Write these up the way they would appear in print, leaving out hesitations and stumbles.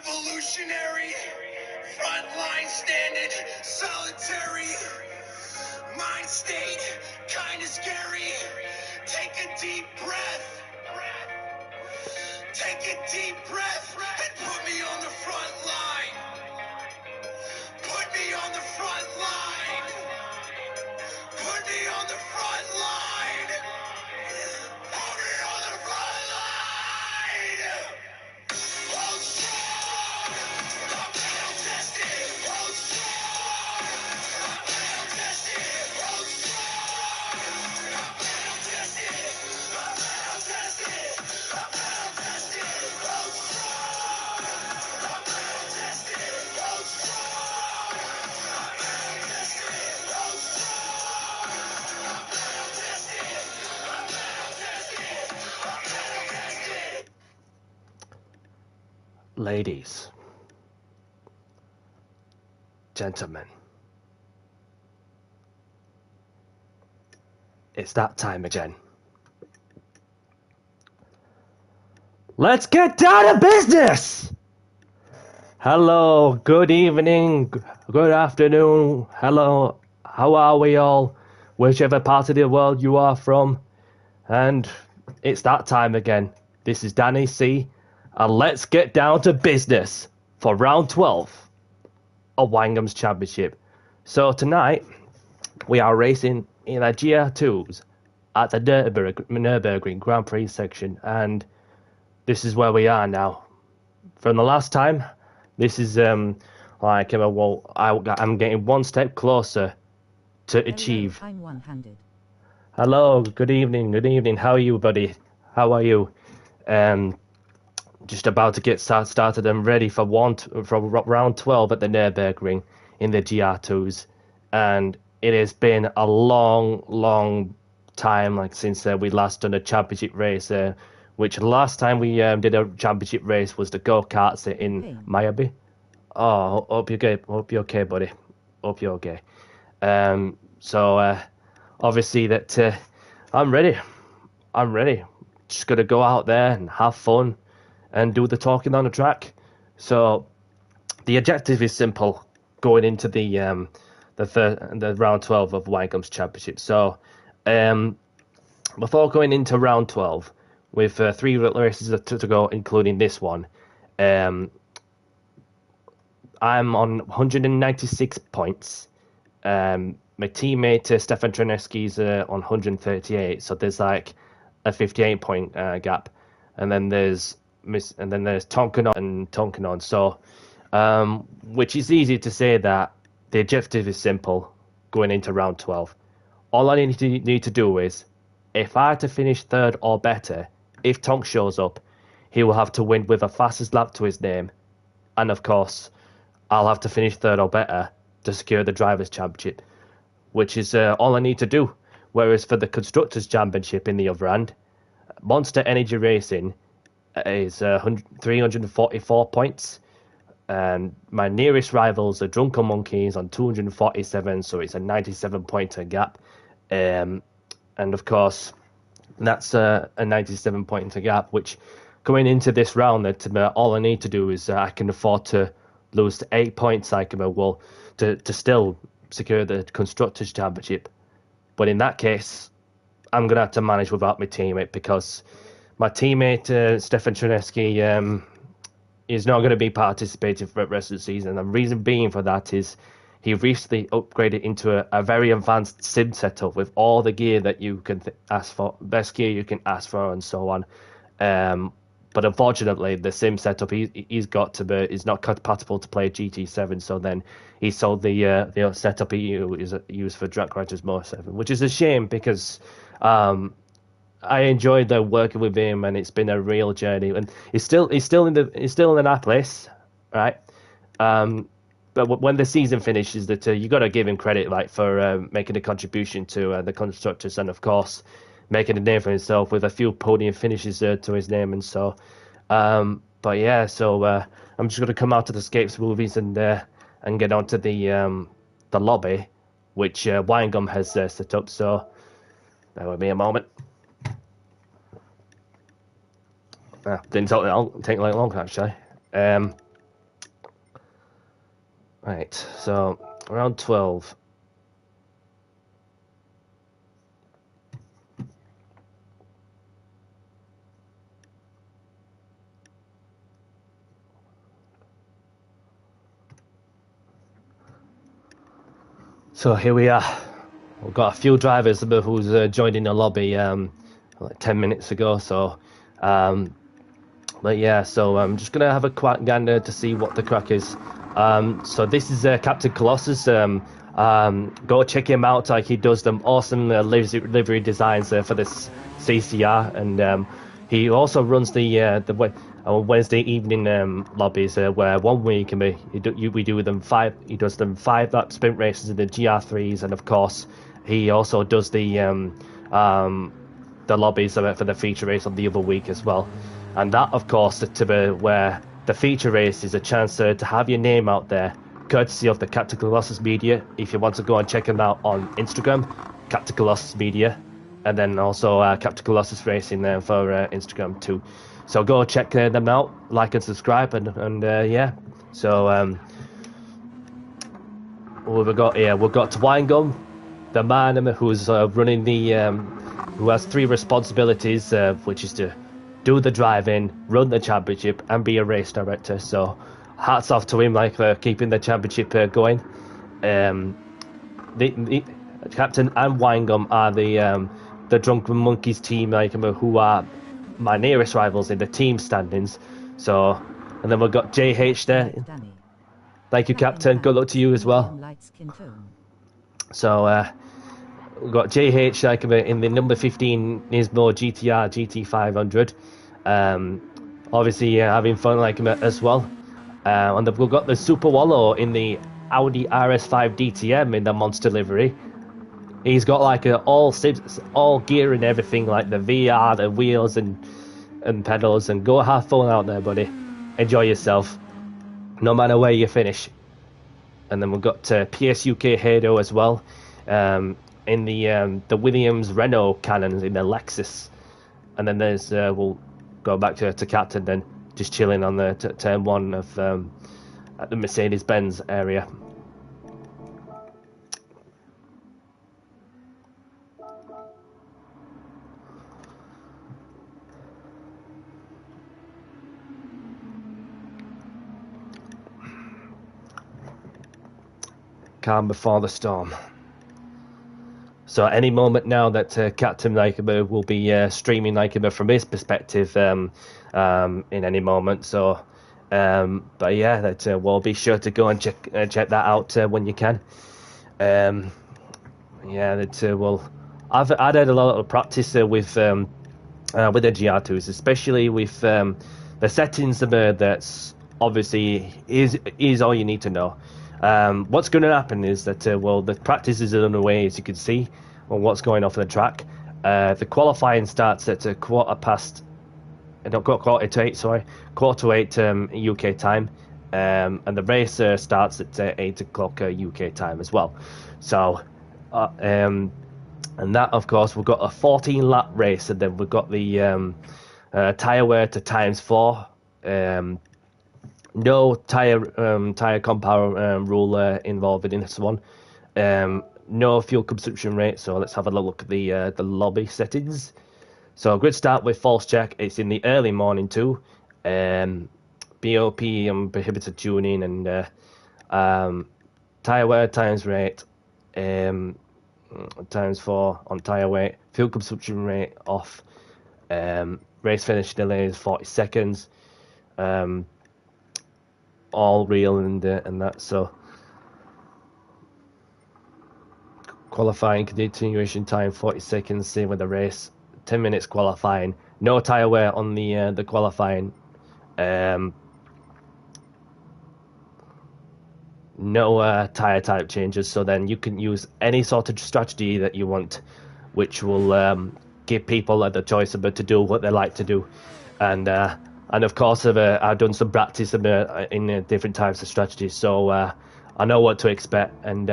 Revolutionary, frontline standing, solitary, mind state, kinda scary. Take a deep breath. Take a deep breath and put me on the front line. Put me on the front line. Put me on the front line. Put me on the front line. Hold strong. I'm battle tested. Hold strong. I'm battle tested. Hold strong. I'm battle tested. I'm battle tested. I'm battle tested. Hold strong. I'm battle tested. Hold strong. I'm battle tested. Hold strong. I'm battle tested. I'm battle tested. I'm battle tested. Ladies, gentlemen, it's that time again. Let's get down to business! Hello, good evening, good afternoon, hello, how are we all, whichever part of the world you are from, and it's that time again. This is Danny C, and let's get down to business for round 12 of Winegum's Championship. So tonight, we are racing in the Gr.2s at the Nurburgring Grand Prix section, and this is where we are now. From the last time, this is I'm getting one step closer to achieve. I'm one-handed. Hello, good evening. How are you, buddy? How are you? Just about to get started and ready for round 12 at the Nurburgring in the Gr.2s, and it has been a long time since we last done a championship race. Which last time we did a championship race was the go-karts in Miami. Oh, hope you're good. Hope you're okay, buddy. Hope you're okay. So obviously that I'm ready. Just gonna go out there and have fun and do the talking on the track. So the objective is simple going into the round 12 of Winegum's Championship. So before going into round 12, with 3 races to go, including this one, I'm on 196 points. My teammate Stefan Treneski's on 138, so there's like a 58-point gap, and then there's Tonkanon and Tonkanon. So, which is easy to say that the objective is simple going into round 12. All I need to do is, if I had to finish third or better, if Tonk shows up, he will have to win with the fastest lap to his name, and of course, I'll have to finish third or better to secure the Drivers' Championship, which is all I need to do. Whereas for the Constructors' Championship in the other hand, Monster Energy Racing is 344 points, and my nearest rivals are Drunken Monkeys on 247, so it's a 97-pointer gap, and of course that's a 97-pointer gap, which going into this round, that all I need to do is I can afford to lose to 8 points to still secure the Constructors' Championship. But in that case, I'm going to have to manage without my teammate, because my teammate, Stefan Treneski, is not going to be participating for the rest of the season. And the reason being for that is he recently upgraded into a very advanced sim setup with all the gear that you can ask for, best gear you can ask for, and so on. But unfortunately, the sim setup he's got is not compatible to play GT7. So then he sold the setup he used for Gran Turismo 7, which is a shame, because I enjoyed working with him, and it's been a real journey. And he's still in Annapolis, right? But when the season finishes, that you got to give him credit for making a contribution to the Constructors, and of course making a name for himself with a few podium finishes to his name. And so, but yeah, so I'm just going to come out to the Scapes movies and get onto the lobby, which Winegum has set up. So bear with me a moment. Didn't take long actually. Right, so round 12. So here we are. We've got a few drivers who's joined in the lobby like 10 minutes ago. So, but yeah, so I'm just gonna have a quick gander to see what the crack is. So this is Captain Colossus. Go check him out. Like he does them awesome livery designs for this CCR, and he also runs the Wednesday evening lobbies where 1 week we do them five. He does them 5 lap sprint races in the GR3s, and of course he also does the lobbies for the feature race on the other week as well. And that, of course, where the feature race is a chance to have your name out there, courtesy of the Captain Colossus Media. If you want to go and check them out on Instagram, Captain Colossus Media, and then also Captain Colossus Racing for Instagram too. So go check them out, like and subscribe, and yeah. So what we've got here, we've got Winegum, the man who's running who has 3 responsibilities, which is to do the driving, run the championship, and be a race director. So hats off to him, like for keeping the championship going. The Captain and Winegum are the Drunken Monkeys team, like who are my nearest rivals in the team standings. So, and then we've got JH there. Thank you, Captain. Good luck to you as well. So we've got JH like in the number 15 Nismo GTR GT500. Obviously having fun like as well. And we've got the Super Wallow in the Audi RS5 DTM in the monster livery. He's got like all gear and everything, like the VR, the wheels and pedals, and go have fun out there, buddy. Enjoy yourself, no matter where you finish. And then we've got PSUK Hado as well, in the Williams Renault Cannons in the Lexus. And then there's we'll go back to Captain, then just chilling on the turn 1 of at the Mercedes-Benz area. Calm before the storm. So any moment now that Captain Naikaba will be streaming Naikaba from his perspective in any moment. So, but yeah, that we'll be sure to go and check that out when you can. Yeah, that will. I've added a lot of practice with the GR2s, especially with the settings that's obviously is all you need to know. What's going to happen is that the practice is underway, as you can see, on what's going off the track. The qualifying starts at quarter to 8 UK time, and the race starts at 8 o'clock UK time as well. So, and that, of course, we've got a 14-lap race, and then we've got the tyre wear to ×4. No tire compound rule involved in this one. No fuel consumption rate. So let's have a look at the lobby settings. So grid start with false check. It's in the early morning too. BOP and prohibited tuning, and tire wear times rate ×4 on tire weight. Fuel consumption rate off. Race finish delay is 40 seconds. All real and that. So qualifying continuation time 40 seconds, same with the race. 10 minutes qualifying. No tire wear on the qualifying. No tire type changes, so then you can use any sort of strategy that you want, which will give people the choice to do what they like to do. And of course, I've done some practice in different types of strategies, so I know what to expect. And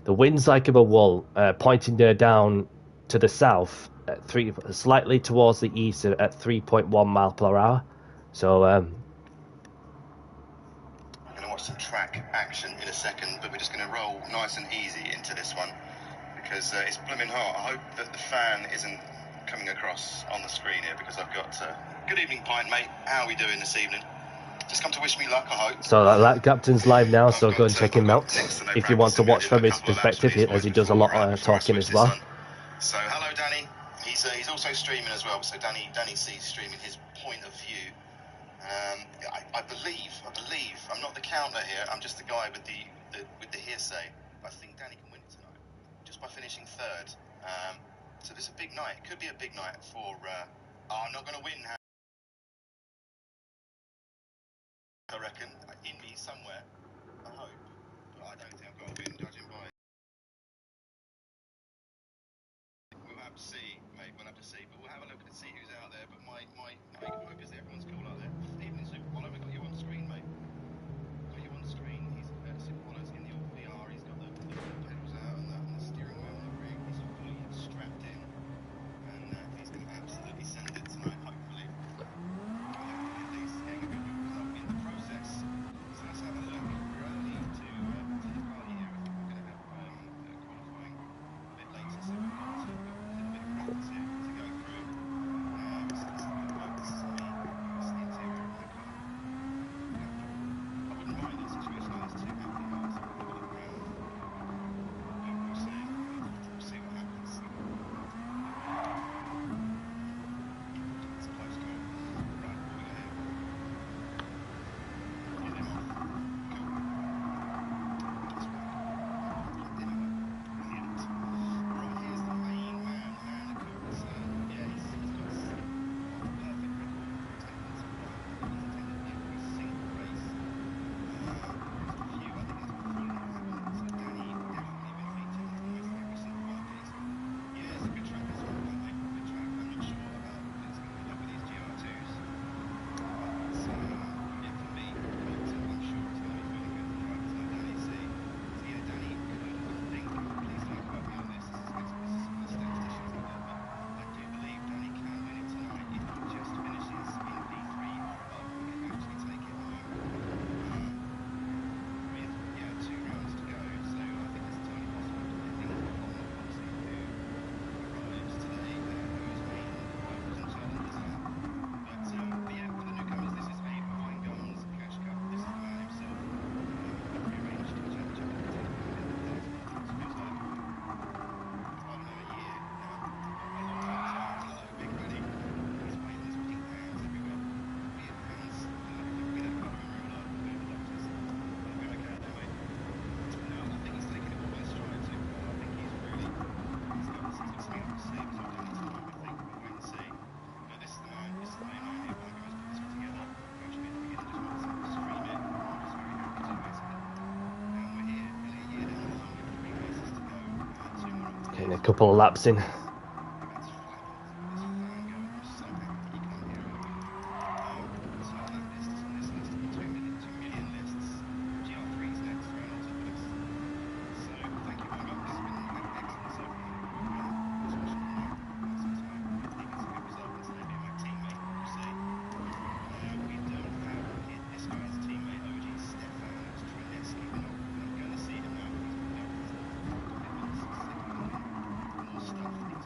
the wind's like a wall, pointing down to the south, at slightly towards the east at 3.1 miles per hour. So watch some track action in a second, but we're just going to roll nice and easy into this one because it's blooming hot. I hope that the fan isn't coming across on the screen here because I've got good evening, Pint mate. How are we doing this evening? Just come to wish me luck, I hope. So that captain's live now, so go and check him out if you want to watch from his perspective, as he does a lot of talking as well. So hello Danny, he's also streaming as well, so Danny sees streaming his point of view. I believe, I'm not the counter here, I'm just the guy with the hearsay. I think Danny can win it tonight, just by finishing third. So this is a big night, it could be a big night for, I'm not going to win, I reckon, in me somewhere, I hope, but I don't think I've got to win, judging by. We'll have to see, mate, we'll have to see, but we'll have a look and see who's out there, but my hope is that everyone's cool out there. Evening Superpolo, we've got you on screen, mate. Got you on screen, he's Superpolo's in the VR, he's got the pedals out and the steering wheel on the rig, he's fully strapped in, and he's going to absolutely send it tonight, hopefully. At least getting a good result in the process. So let's have a look. We're early to the party here. I think we're going to have qualifying a bit later, so we've got a little bit of practice here to go through. So let's have a look. This is me. That's the interior of my car. I wouldn't mind in a situation like this too happy hours. Have a look around. But we'll see. We'll see what happens. It's a close call. Right, what we got here? Is him off? Cool. That's right. Plugged in anyway. Brilliant. Right, here's the main man, Manacles. Yeah, he's got a perfect record for attendance at one. He's attended every single race. There's a few, I think there's a few that haven't. So Danny definitely been featured in almost every single one of these. Yeah, it's a good track this one, mate. Good track. I'm not sure about what it's going to be like with these GR2s. But yeah, for me, I'm sure it's going to be feeling good. The drivers like Danny see. So yeah, Danny could, I think, please don't quote me on this. This is some of the statisticians out there, but I do believe Danny can win it tonight if he just finishes in P3 or above. He could actually take it home. With 2 rounds to go, so I think it's entirely possible depending on obviously who arrives today, whose main rivals and challenges are. But yeah, for the newcomers, this is Abe Winegum's Cash Cup. This is the man himself. I've rearranged to check the date back in the day. It feels like, I don't know, a year now. A long time. Hello, Big Reddy. He's waving his pink hands everywhere. Weird hands. If we had a colouring ruler, we'd be doctors. But we're okay there, mate. No, I think he's taking it all by stride too far. I think he's got something up his sleeve as well, Danny, tonight, I think. We'll wait and see. But this is the man. This is the main man here. Winegum has put this all together. Coached me at the beginning, just wanted to stream it. I was very happy to, basically. And we're here, nearly a year down the line with 3 races to go. 2 more after Getting this. a couple of laps in. That's fabulous. Look at this fan going. I'm so happy that you can't hear it over. Top lap list is on this list. 2 million lists. GR3's next round on top of this. So thank you, Winegum. This has been excellent so far. Especially tonight. So tonight, I think it's a good result considering being my teammate. We'll see. We don't have this guy's teammate, OG Stefan Troneski. We're not going to see him now. He's got commitments. He's taking on more stuff.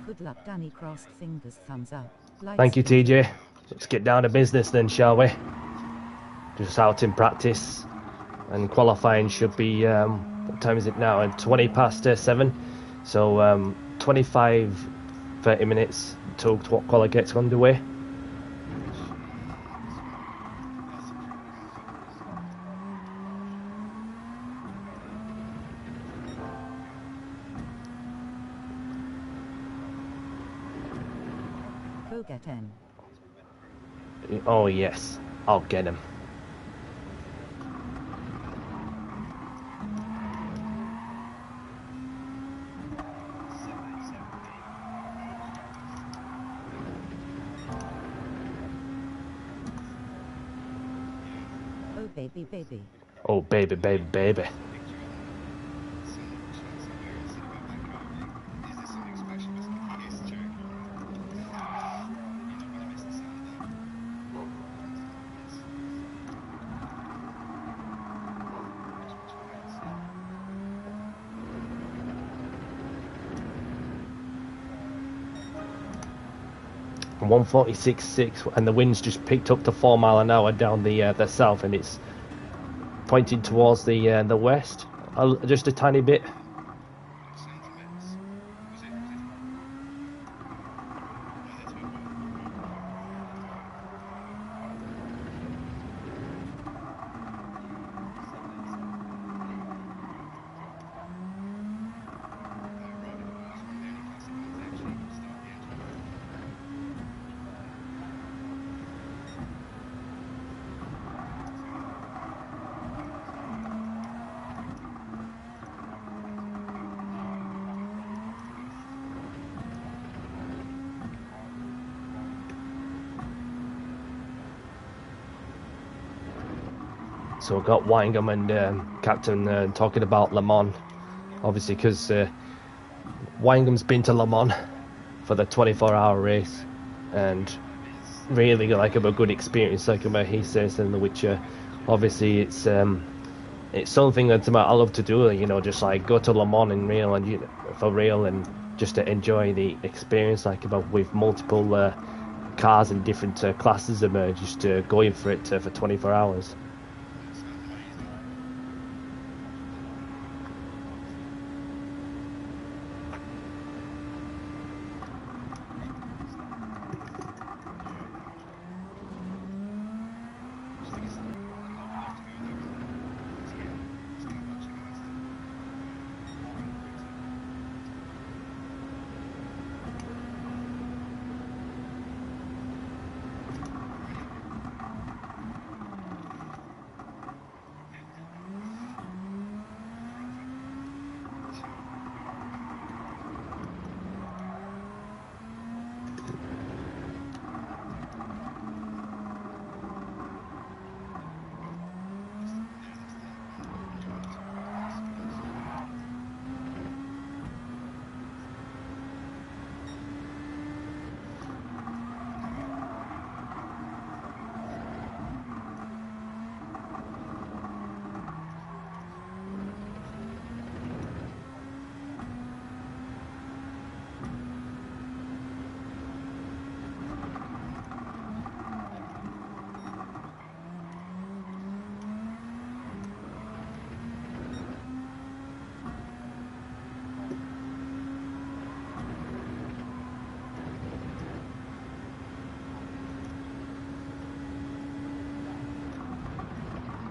Good luck, Danny. Crossed fingers, thumbs up. Thank you, TJ. Let's get down to business then, shall we? Just out in practice. And qualifying should be, what time is it now? 20 past 7. So 25, 30 minutes till quali gets underway. Go get him. Oh yes, I'll get him. Oh baby, baby. Oh baby, baby, baby. And 146.6, and the wind's just picked up to 4 mile an hour down the south, and it's pointing towards the west, just a tiny bit. So we've got Winegum and Captain talking about Le Mans, obviously, because Winegum's been to Le Mans for the 24-hour race, and really like a good experience, like he says in The Witcher. Obviously, it's something that I love to do, you know, just like go to Le Mans in real and for real, and just to enjoy the experience, like with multiple cars in different classes, and just going for it for 24 hours.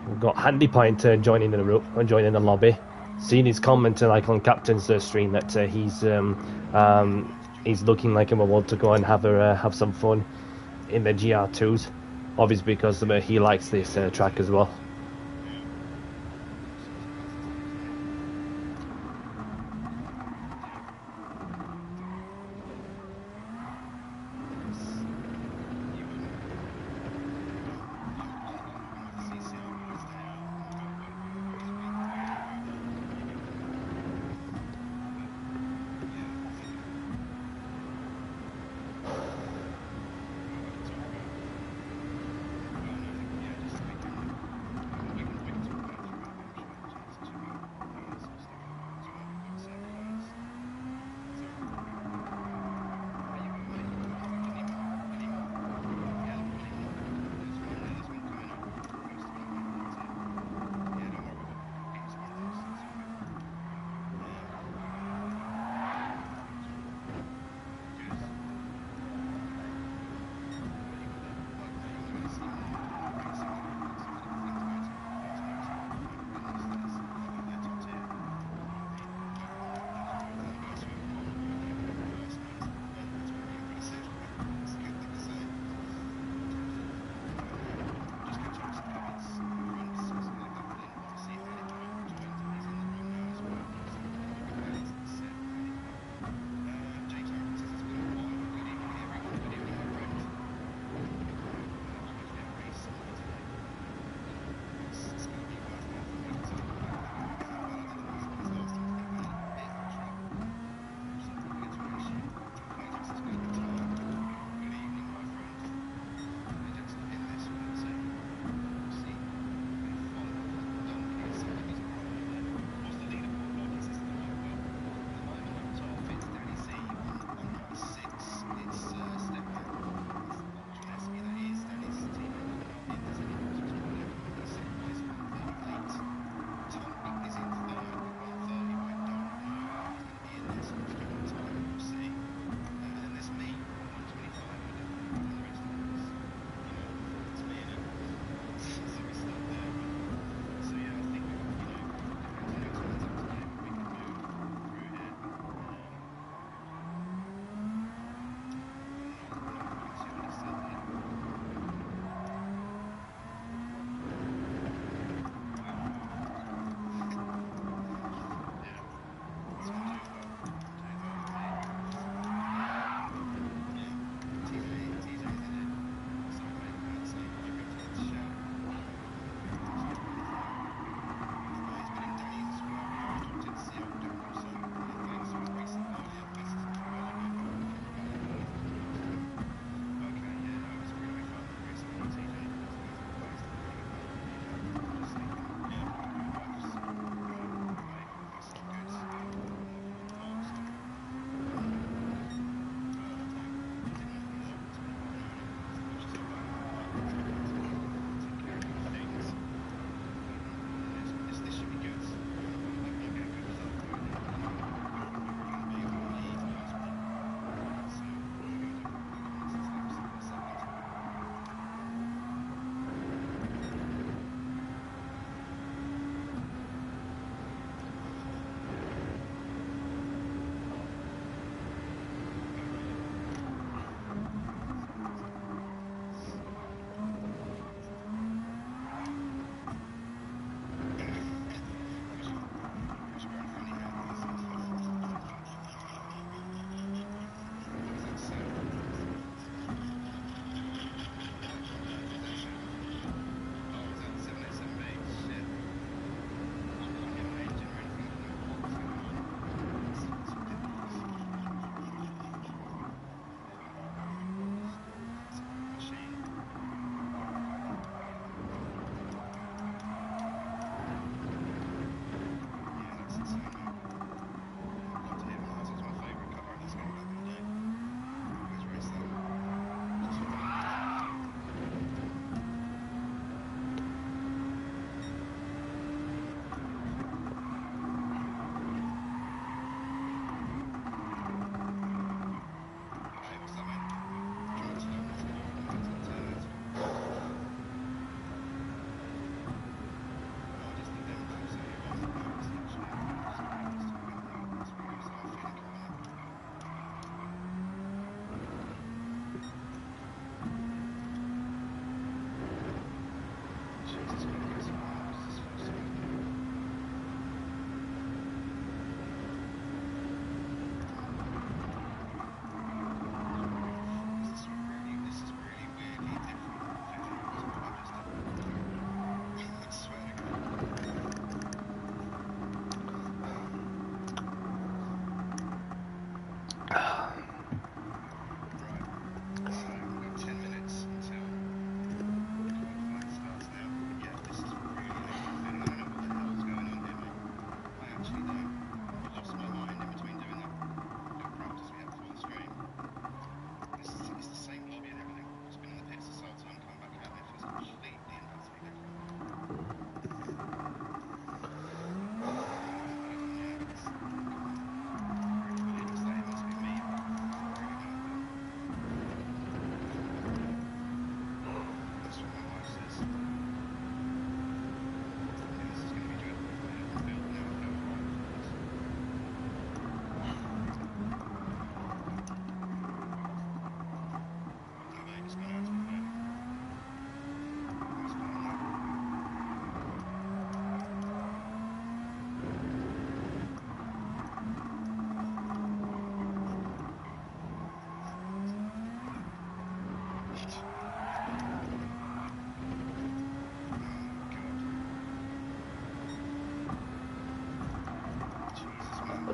We've got Handy Point joining the lobby. Seen his comment like on Captain's stream that he's looking like him want to go and have some fun in the GR2s, obviously because he likes this track as well.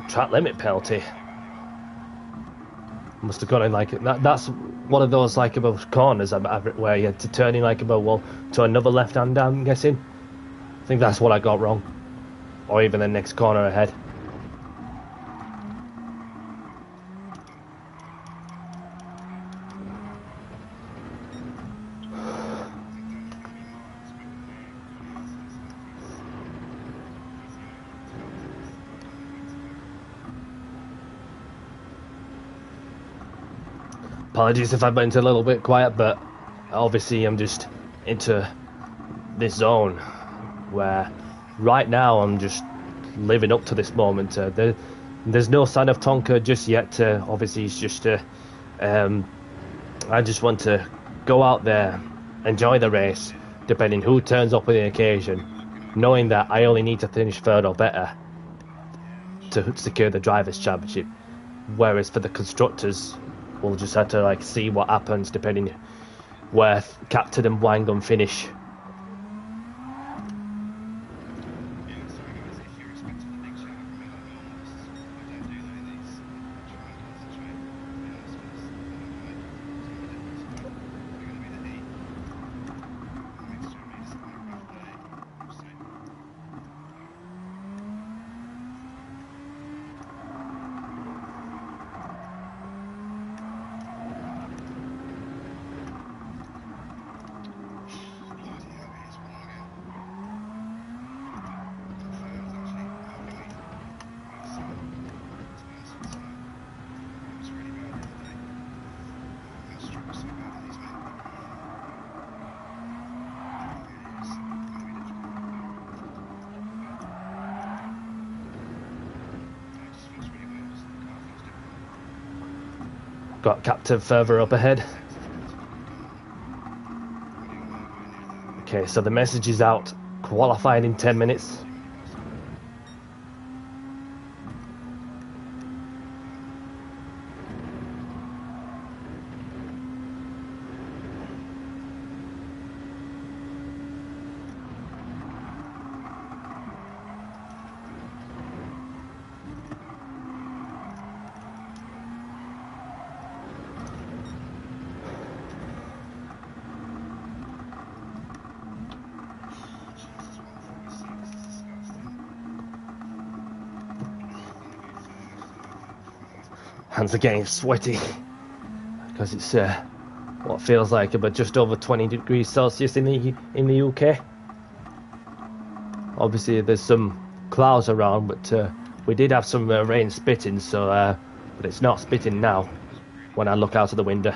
track limit penalty. Must have gone in like that. That's one of those like about corners where you had to turn in like about, well, to another left hand, I'm guessing. I think that's what I got wrong. Or even the next corner ahead. Apologies if I went a little bit quiet, but obviously I'm just into this zone where right now I'm just living up to this moment. There's no sign of Tonka just yet. Obviously, it's just I just want to go out there, enjoy the race, depending who turns up on the occasion, knowing that I only need to finish third or better to secure the Drivers' Championship. Whereas for the constructors, we'll just have to like see what happens depending where Captain and Winegum finish. Got Captain further up ahead. Okay, so the message is out. Qualifying in 10 minutes. Hands are getting sweaty because it's what feels like about just over 20 degrees Celsius in the UK. Obviously, there's some clouds around, but we did have some rain spitting, so but it's not spitting now when I look out of the window.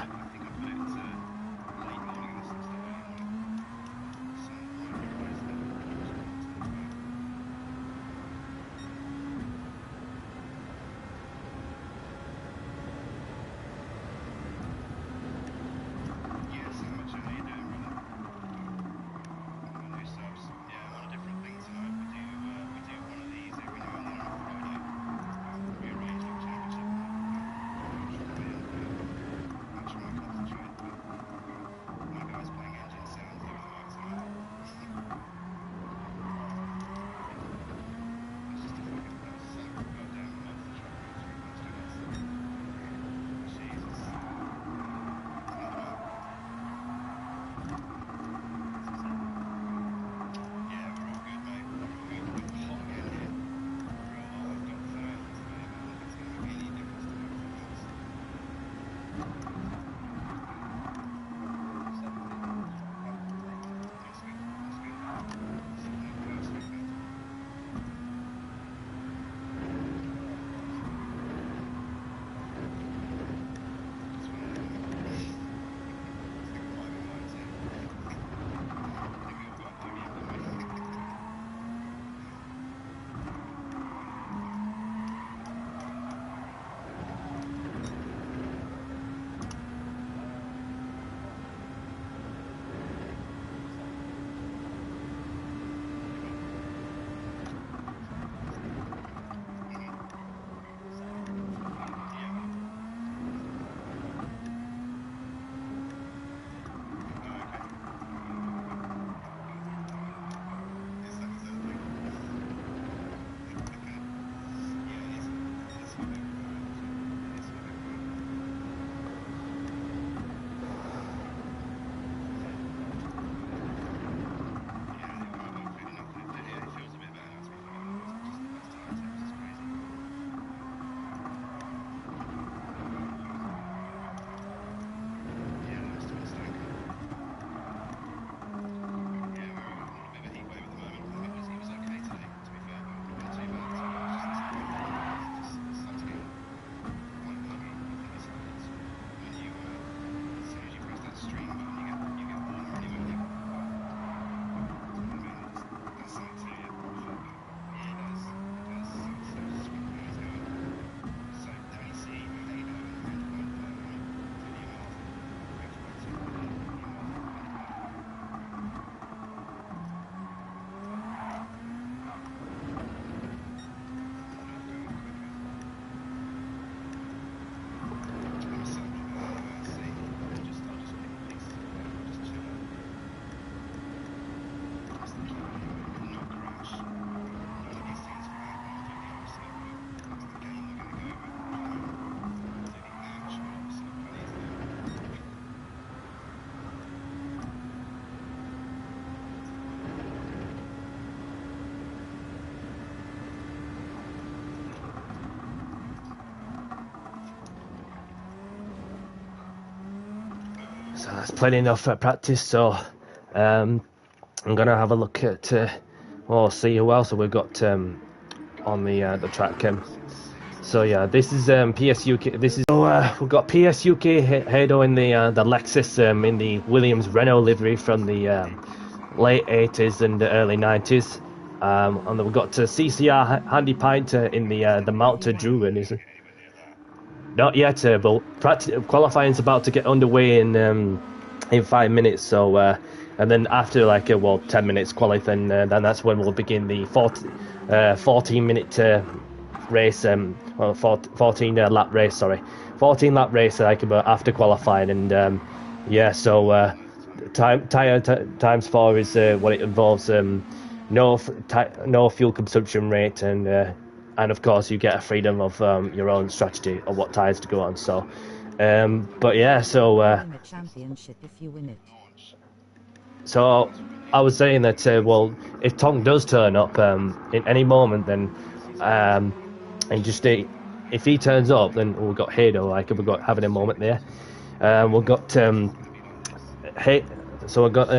that's plenty enough practice. So I'm gonna have a look at see who else we've got on the track. So yeah, this is PSUK. This is we've got PSUK Hado in the Lexus in the Williams Renault livery from the late 80s and the early 90s. And then we've got CCR Handy Pint in the Mount Druin. Is not yet, but qualifying is about to get underway in 5 minutes. So and then after 10 minutes qualifying, then that's when we'll begin the 14-minute race. 14 lap race. Sorry, 14 lap race after qualifying, and times 4 is what it involves. No fuel consumption rate, and of course you get a freedom of your own strategy of what tyres to go on. So, but yeah, so Win a championship if you win it. so I was saying that if Tonk does turn up in any moment, then and just if he turns up, then we've got Hado, we've got having a moment there. We've got so we've got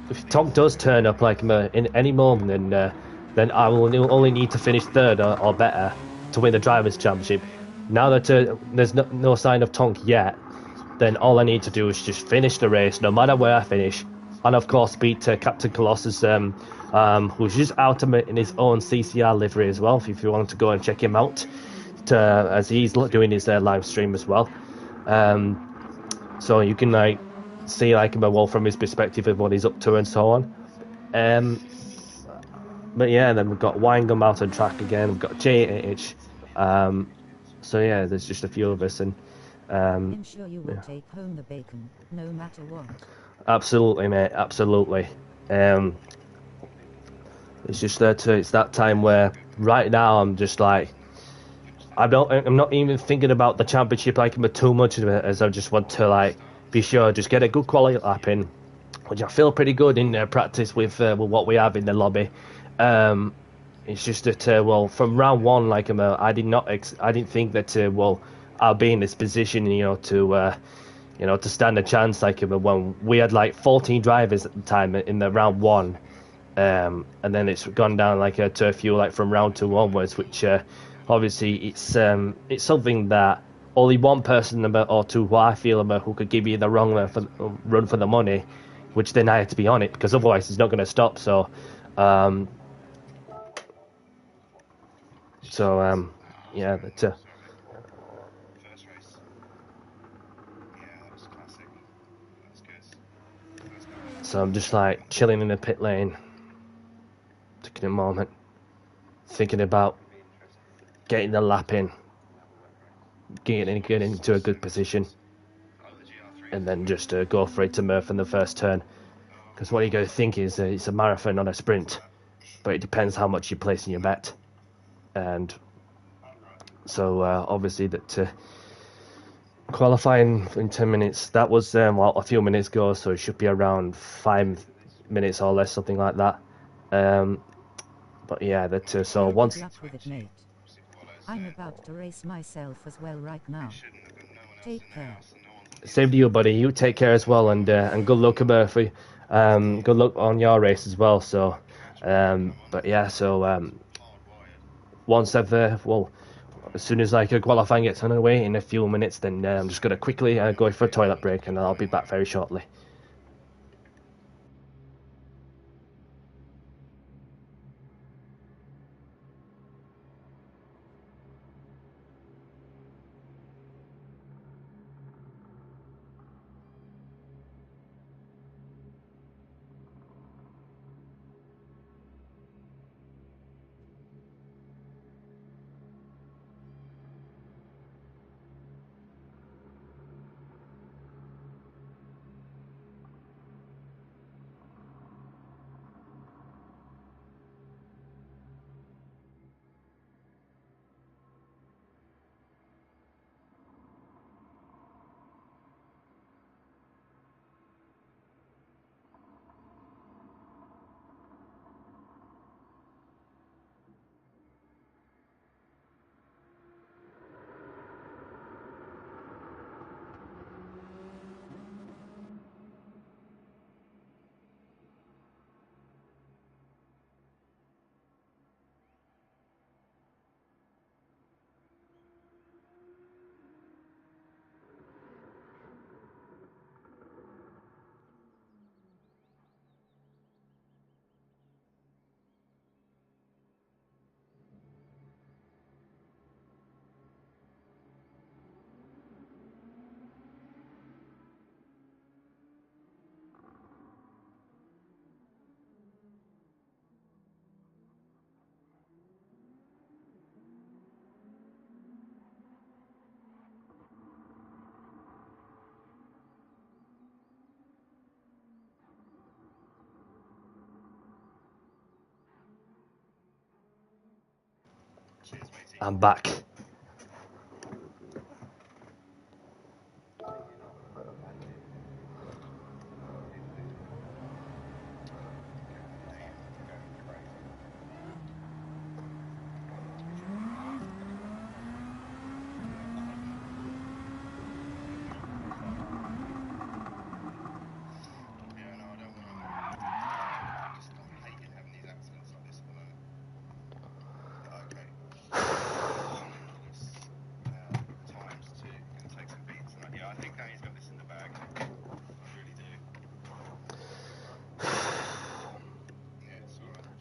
if Tonk does turn up in any moment, then I will only need to finish third or better to win the drivers' championship. Now that there's no sign of Tonk yet, then all I need to do is just finish the race, no matter where I finish, and of course beat Captain Colossus, who's just out in his own CCR livery as well. If you want to go and check him out, as he's doing his live stream as well, so you can see from his perspective of what he's up to and so on. But yeah, then we've got Winegum out on track again. We've got JH. So yeah, there's just a few of us, and I'm sure you will take home the bacon, no matter what. absolutely, mate. Absolutely. It's just it's that time where right now I'm just I'm not even thinking about the championship too much of it, as I just want to be sure just get a good quality lap in, which I feel pretty good in practice with what we have in the lobby. It's just that from round one, I didn't think that I'll be in this position, to stand a chance when we had 14 drivers at the time in the round one, and then it's gone down to a few from round two onwards, which obviously it's something that only one person or two who I feel who could give you the wrong run for the money, which then I had to be on it, because otherwise it's not going to stop. So yeah, but First race. Yeah, that was classic. That was good. so I'm just chilling in the pit lane, taking a moment, thinking about getting the lap in, getting into a good position, and then just go for it to Murph in the first turn. Because what you got to think is it's a marathon, not a sprint, but it depends how much you place in your bet. And so obviously that qualifying in 10 minutes, that was a few minutes ago, so it should be around 5 minutes or less, something like that. But yeah, that so Well, once good luck with it, mate. I'm about to race myself as well right now. Take care. same to you, buddy. You take care as well, and good luck, Murphy. Good luck on your race as well. So, but yeah, so once I've as soon as qualifying gets underway in a few minutes, then I'm just gonna quickly go for a toilet break, and I'll be back very shortly. I'm back.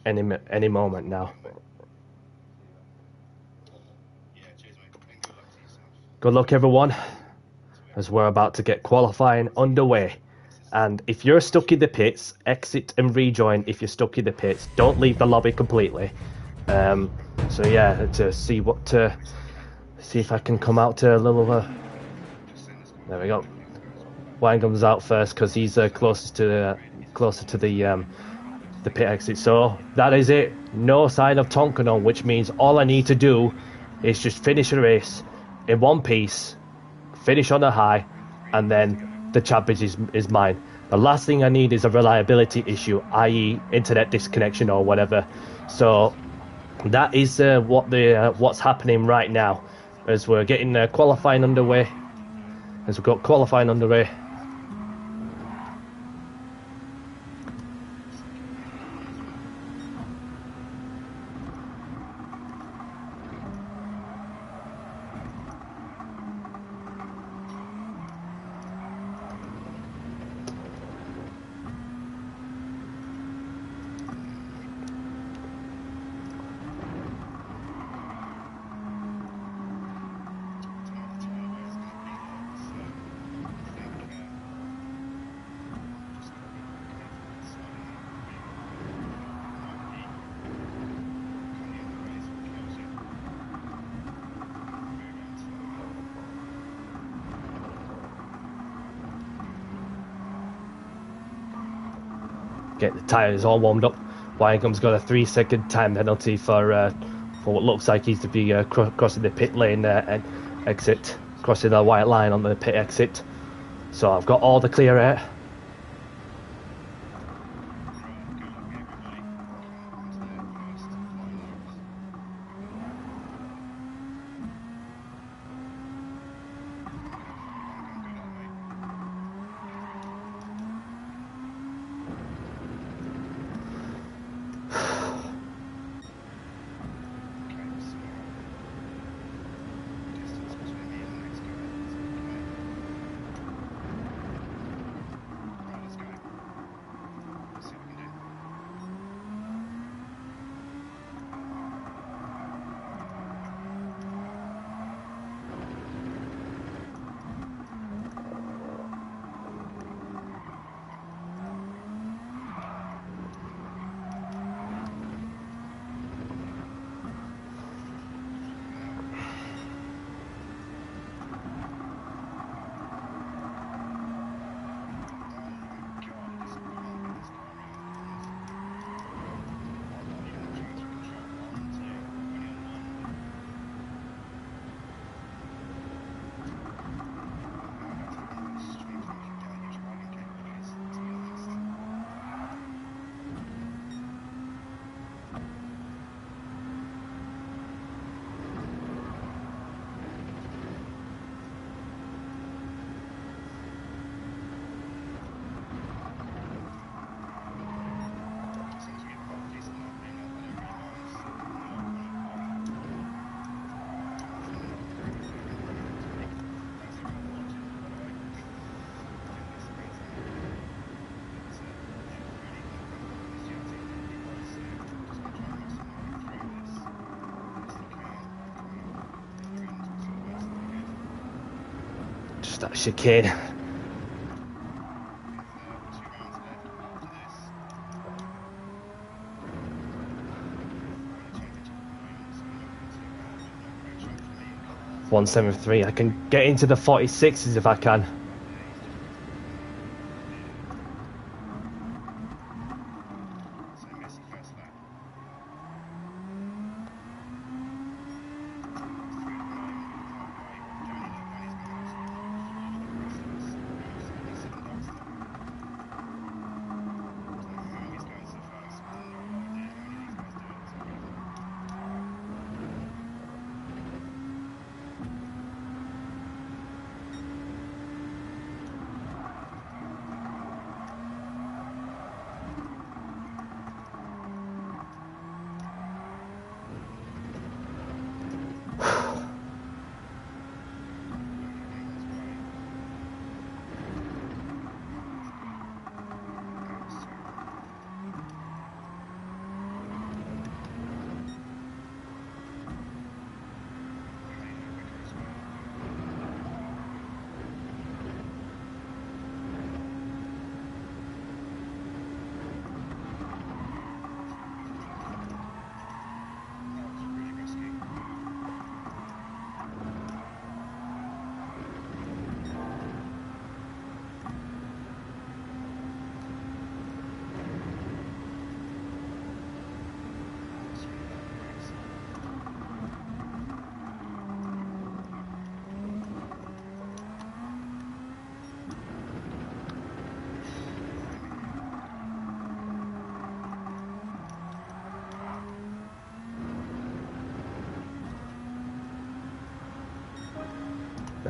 Any moment now. Good luck, everyone, as we're about to get qualifying underway. And if you're stuck in the pits, exit and rejoin. If you're stuck in the pits, don't leave the lobby completely. So yeah, to see if I can come out to a little. There we go. Winegum's out first because he's closer to the pit exit. So that is it. No sign of Tonkin, which means all I need to do is just finish the race in one piece, finish on a high, and then the championship is mine. The last thing I need is a reliability issue, i.e. internet disconnection or whatever. So that is what's happening right now as we're getting qualifying underway. As we've got qualifying underway. Get the tyres all warmed up. Winegum's got a 3-second time penalty for what looks like he's to be crossing the pit lane and exit, crossing the white line on the pit exit. So I've got all the clear air. Just that chicane. .173. I can get into the 46s if I can.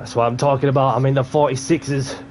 That's what I'm talking about. I'm in the 46s.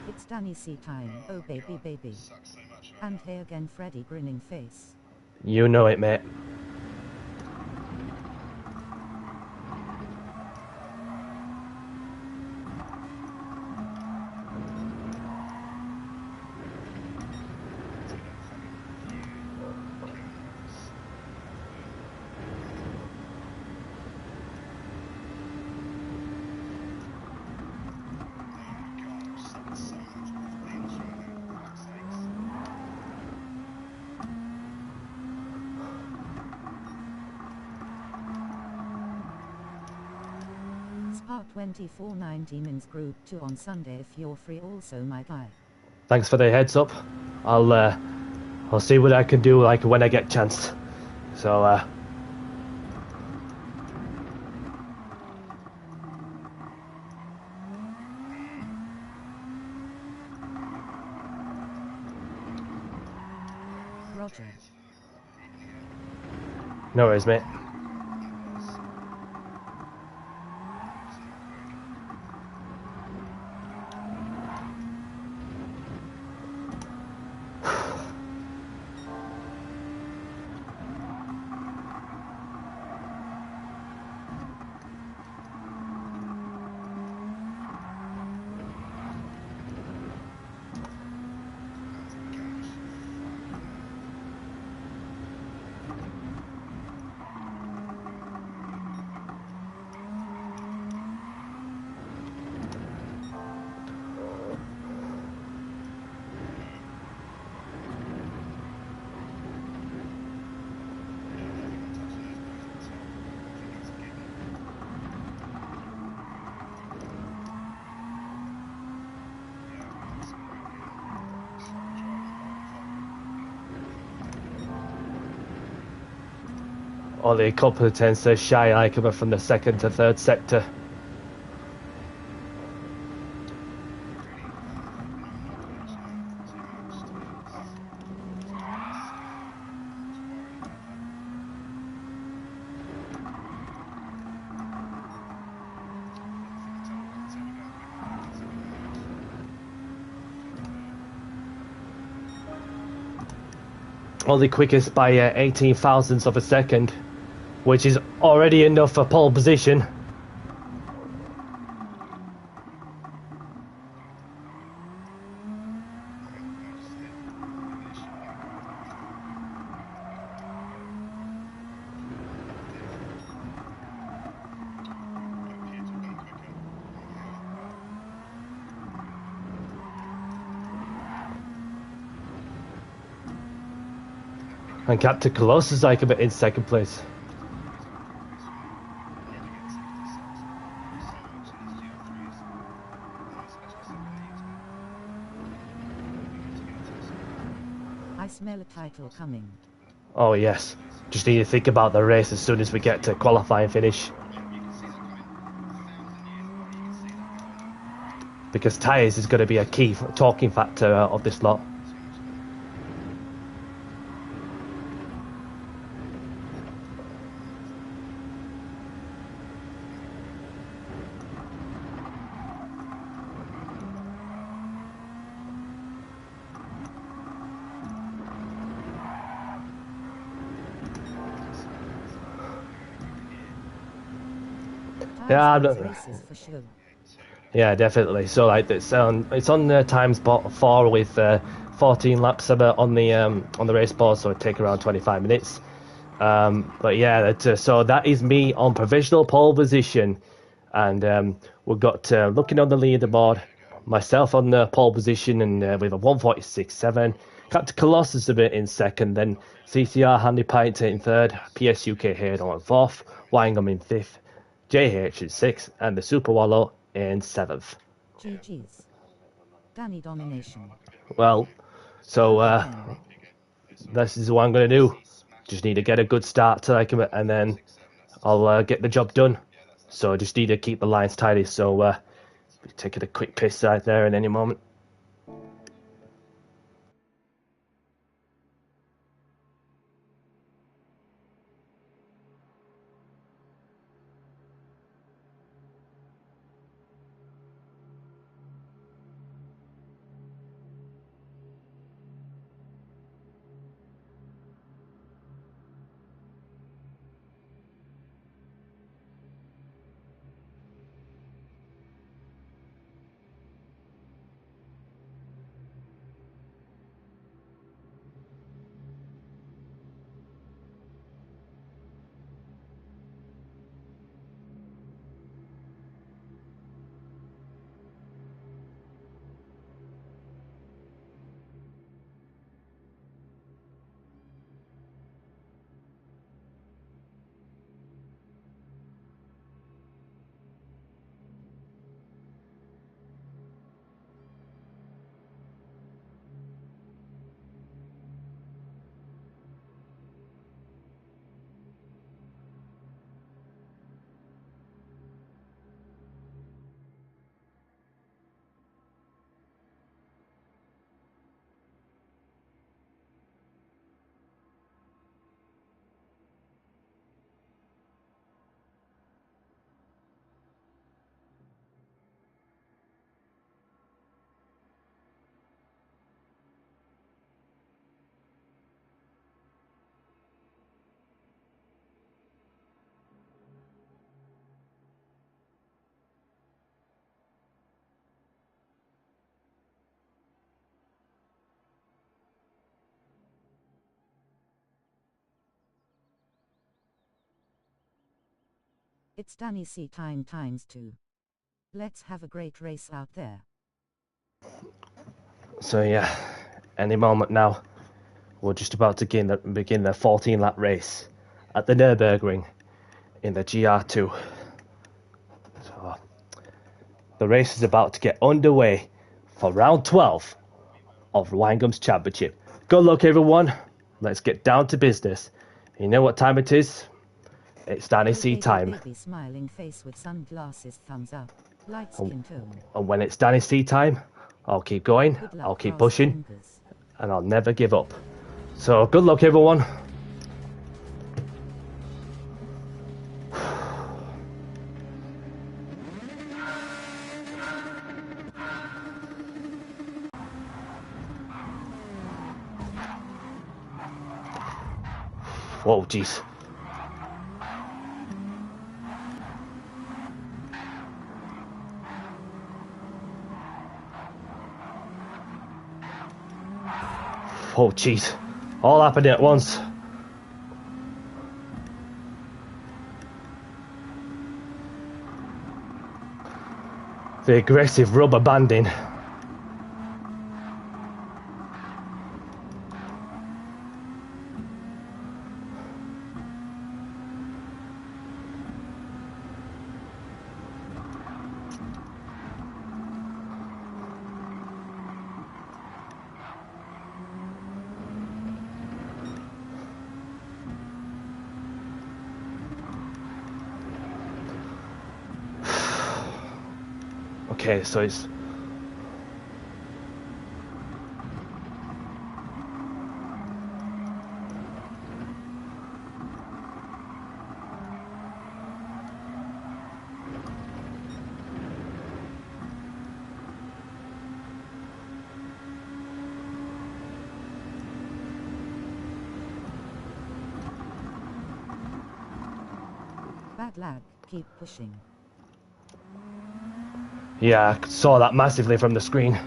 It's Danny C time, oh baby baby. And hey again Freddy grinning face. You know it, mate. Spark 2490 Mins Group 2 on Sunday if you're free also my guy. Thanks for the heads up. I'll see what I can do like when I get chance. So Roger. no worries, mate. Only a couple of tenths shy I come from the second to third sector. Only quickest by 18 thousandths of a second, which is already enough for pole position. And Captain Colossus like a bit in second place. I smell a title coming. Oh yes, just need to think about the race as soon as we get to qualifying finish. Because tyres is going to be a key talking factor of this lot. Yeah, I'm not, Races for sure. Yeah, definitely. So like it's on the time spot 4 with 14 laps on the race board, so it take around 25 minutes. But yeah, so that is me on provisional pole position, and we've got looking on the leaderboard, myself on the pole position, and with a 146.7. Captain Colossus a bit in second, then CCR Handy Pint in third, PS UK Hero in fourth, Winegum in fifth, JH in sixth, and the Super Wallow in seventh. GG's. Danny domination. Well, so Go again. this is what I'm gonna do. Just need to get a good start to and then I'll get the job done. So I just need to keep the lines tidy. So taking a quick piss right there in any moment. It's Danny C time times 2. Let's have a great race out there. So yeah, any moment now, we're just about to begin the 14 lap race at the Nurburgring in the Gr.2. So the race is about to get underway for round 12 of Winegum's Championship. Good luck, everyone. Let's get down to business. You know what time it is? It's Danny C time. Baby smiling face with sunglasses, thumbs up, light skin tone. And when it's Danny C time, I'll keep going, Good luck, I'll keep cross pushing, fingers. and I'll never give up. So good luck, everyone. Whoa, jeez. Oh, jeez. All happening at once. The aggressive rubber banding. Okay, so it's... Bad lag, keep pushing. Yeah, I saw that massively from the screen.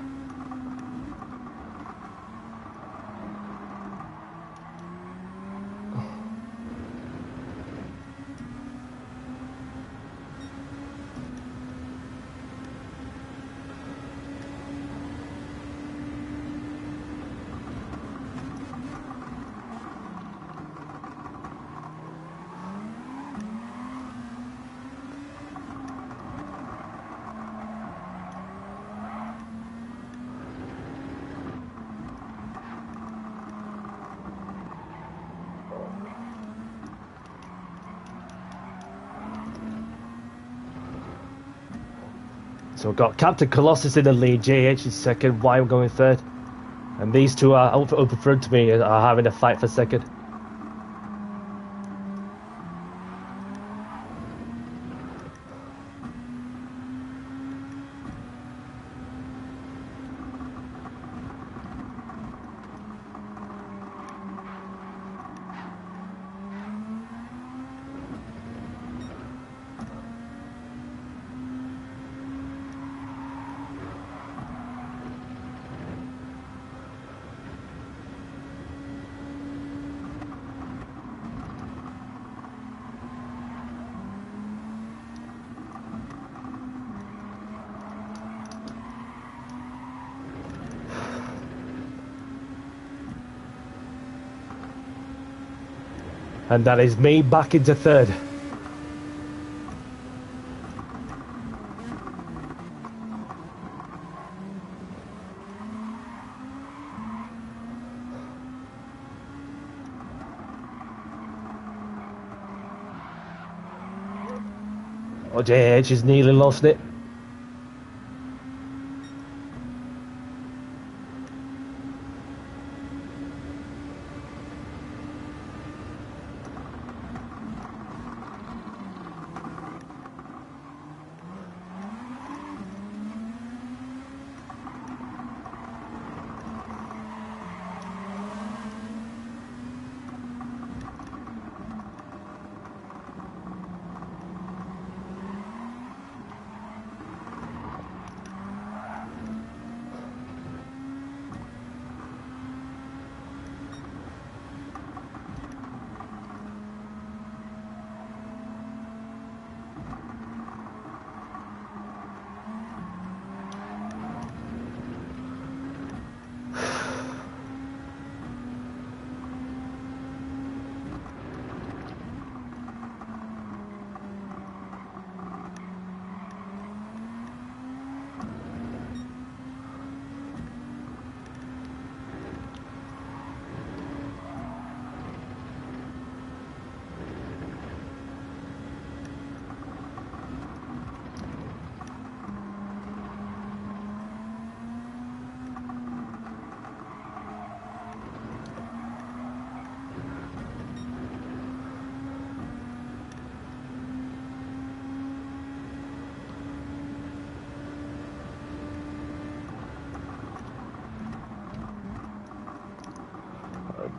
So we've got Captain Colossus in the lead, JH is second, Wine going third. And these two are up in front of me are having a fight for second. And that is me back into third. Oh, JH has nearly lost it.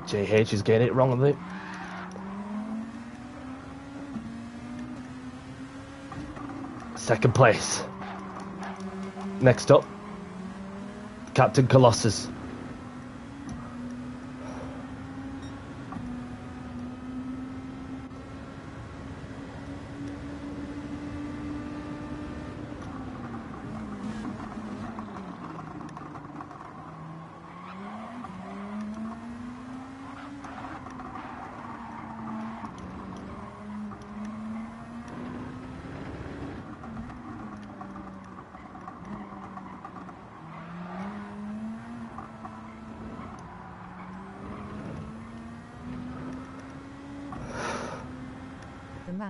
JH is getting it wrong with it. Second place. Next up, Captain Colossus.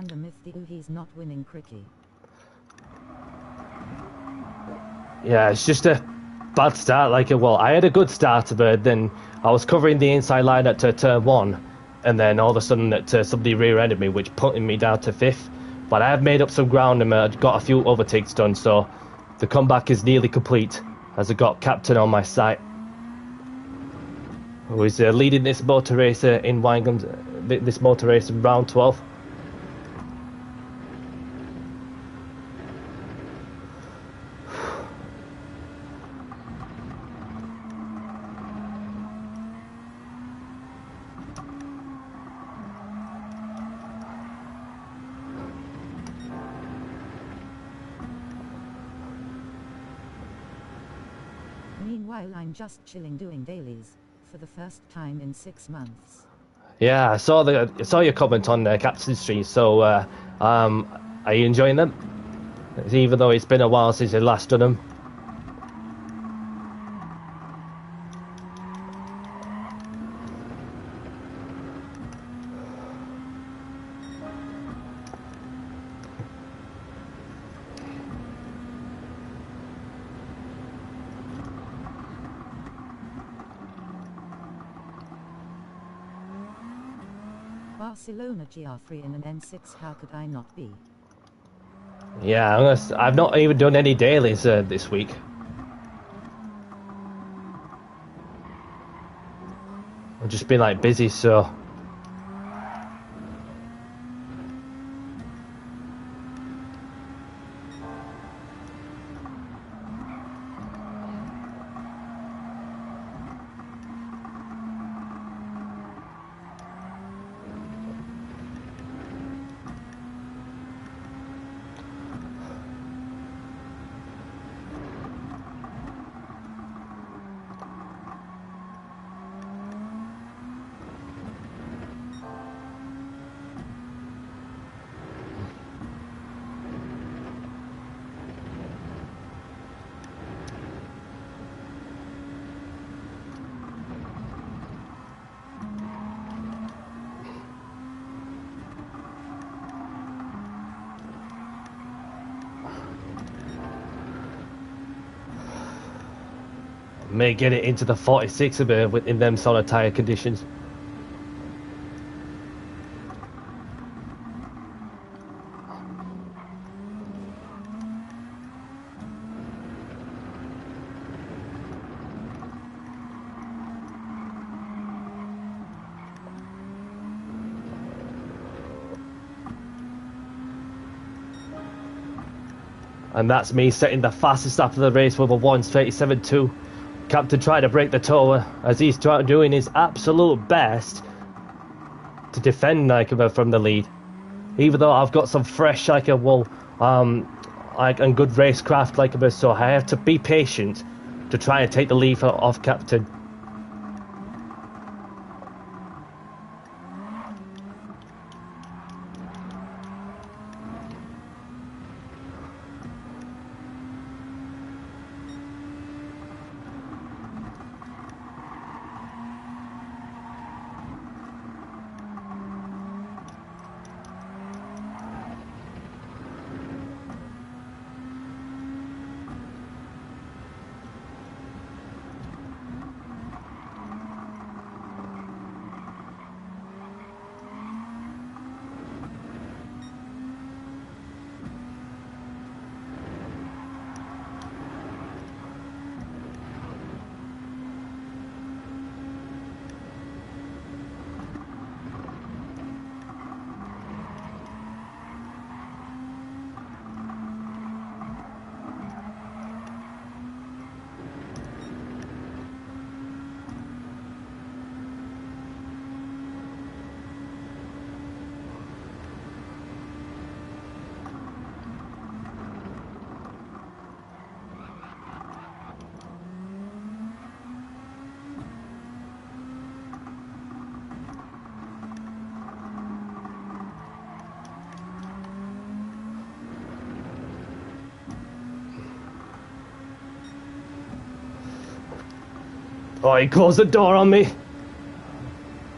The myth, he's not winning cricket. Yeah, it's just a bad start. Well, I had a good start, but then I was covering the inside line at turn one, and then all of a sudden somebody rear-ended me, which putting me down to fifth. But I have made up some ground and got a few overtakes done, so the comeback is nearly complete as I got Captain on my side, who is leading this motor race in Winegum, this motor race in round 12. Meanwhile, I'm just chilling doing dailies for the first time in 6 months. Yeah, I saw your comment on Captain Street. So, are you enjoying them? Even though it's been a while since you last done them. Barcelona GR3 in an N6, how could I not be? Yeah, I've not even done any dailies this week. I've just been like busy, so. May get it into the 46 a bit in them sort of tyre conditions. And that's me setting the fastest lap of the race with a 1:37.2. Captain tried to break the toe as he's doing his absolute best to defend Naikaba from the lead. Even though I've got some fresh and good racecraft Naikaba, so I have to be patient to try and take the lead off Captain. Oh, he closed the door on me.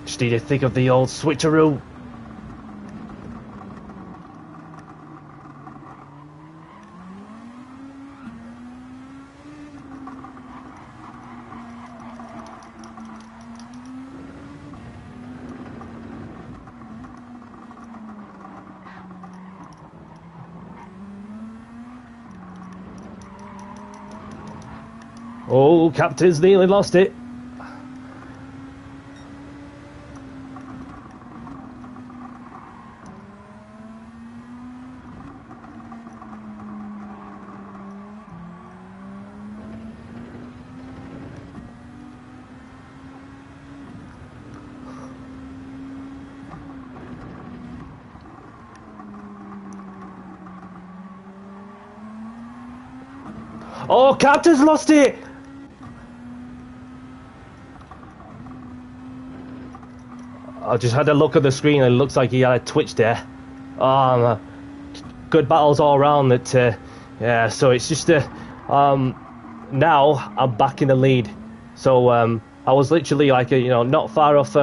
Just need to think of the old switcheroo. Oh, Captain's nearly lost it. Oh, Captain's lost it. I just had a look at the screen and it looks like he had a twitch there. Good battles all around. That yeah. So it's just now I'm back in the lead. So I was literally like not far off.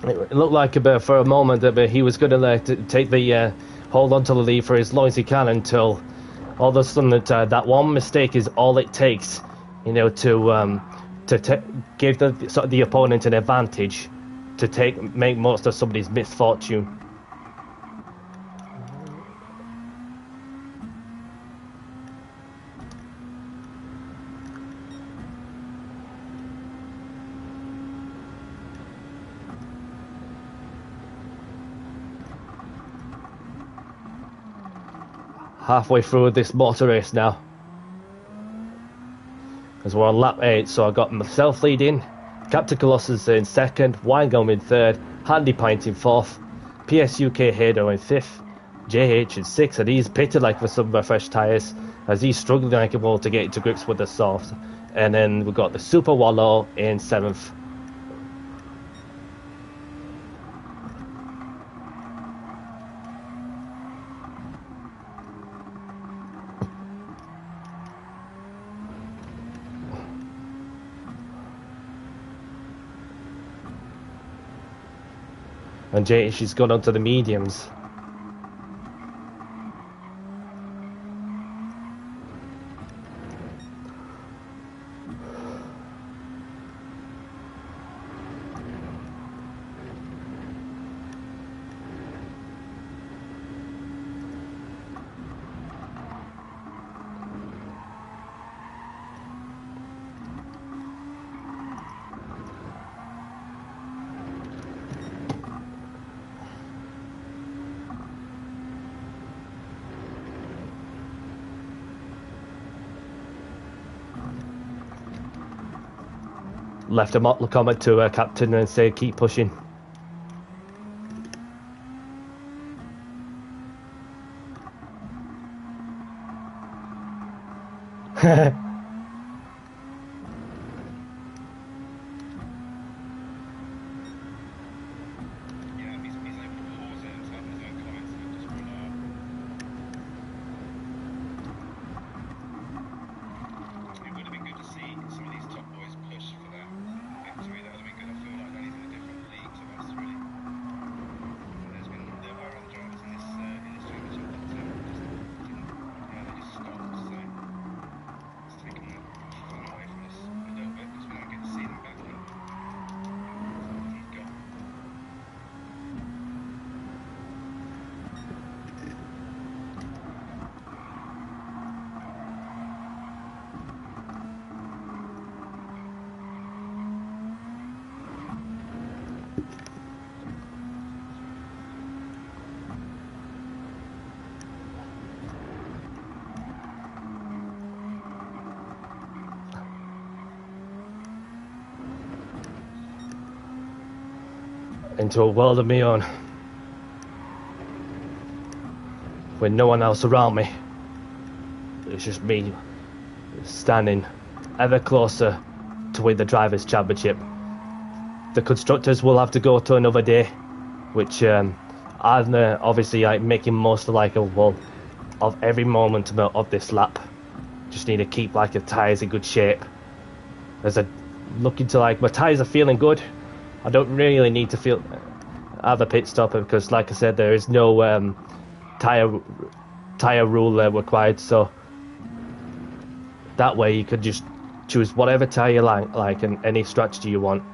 It looked like for a moment that he was going to take the hold on to the lead for as long as he can until all of a sudden that one mistake is all it takes, to give the opponent an advantage to make most of somebody's misfortune. Halfway through this motor race now, as we're on lap 8, so I got myself leading, Captain Colossus in second, Winegum in third, Handy Pint in fourth, PSUK Hado in fifth, JH in sixth, and he's pitted like for some fresh tyres as he's struggling like to get into grips with the soft. And then we've got the Super Wallow in seventh. And she's gone onto the mediums. Left a comment to Captain and say keep pushing. Into a world of my own, with no one else around me. It's just me standing ever closer to win the Drivers' Championship. The constructors will have to go to another day, which I'm obviously making most of every moment of this lap. Just need to keep the tyres in good shape. As I look into my tyres are feeling good. I don't really need to have a pit stop because, like I said, there is no tire rule required. So that way you could just choose whatever tire you like and any strategy you want.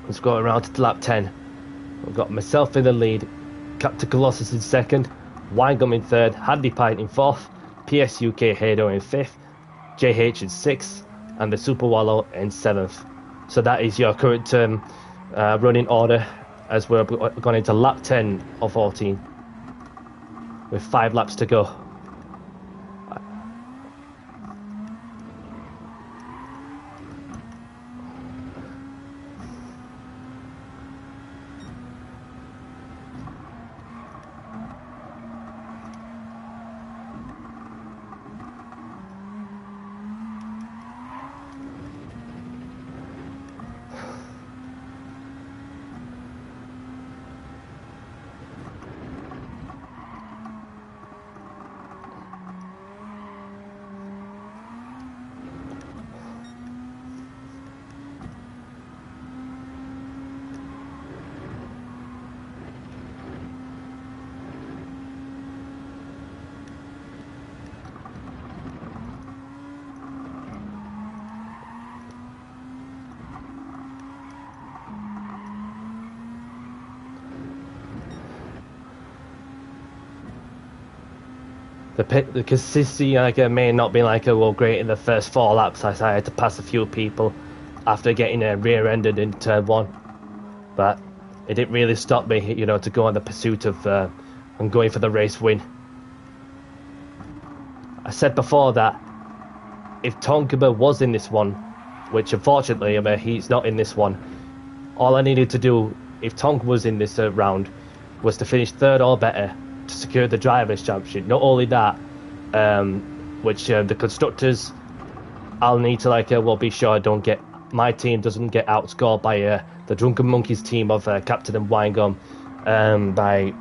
Let's go around to lap 10. I've got myself in the lead, Captain Colossus in second, Winegum in third, Handy Pint in fourth, PSUK Hado in fifth, JH in sixth, and the Super Wallow in seventh. So that is your current running order as we're going into lap 10 of 14 with 5 laps to go. the consistency may not be well great in the first 4 laps. I had to pass a few people after getting rear-ended in turn 1, but it didn't really stop me, to go on the pursuit of and going for the race win. I said before that if Tonkiba was in this one, which unfortunately he's not in this one, all I needed to do if Tonk was in this round was to finish 3rd or better to secure the Drivers' Championship. Not only that, which the constructors, I'll need to be sure my team doesn't get outscored by the Drunken Monkeys team of Captain and Winegum by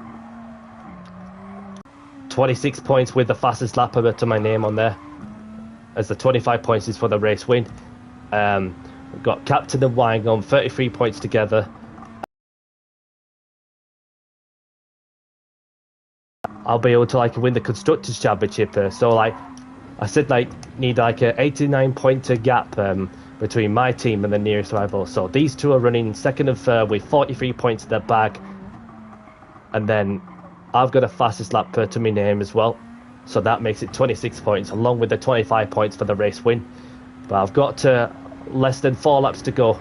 26 points with the fastest lap to my name on there, as the 25 points is for the race win. We've got Captain and Winegum 33 points together. I'll be able to win the Constructors' Championship. So I said need a 89-point gap between my team and the nearest rival. So these two are running 2nd and 3rd with 43 points in their bag, and then I've got a fastest lap to my name as well. So that makes it 26 points, along with the 25 points for the race win. But I've got less than 4 laps to go.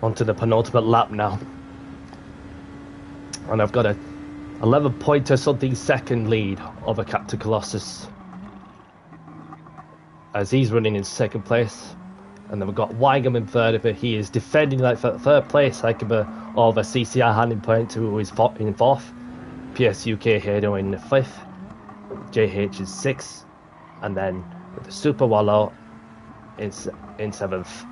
Onto the penultimate lap now, and I've got a 11-pointer something second lead over Captain Colossus, as he's running in 2nd place, and then we've got Winegum in 3rd, but he is defending for 3rd place over CCR Handling Point, who is in 4th, PSUK Hado in 5th, JH is 6th, and then with the Super Wallow in 7th.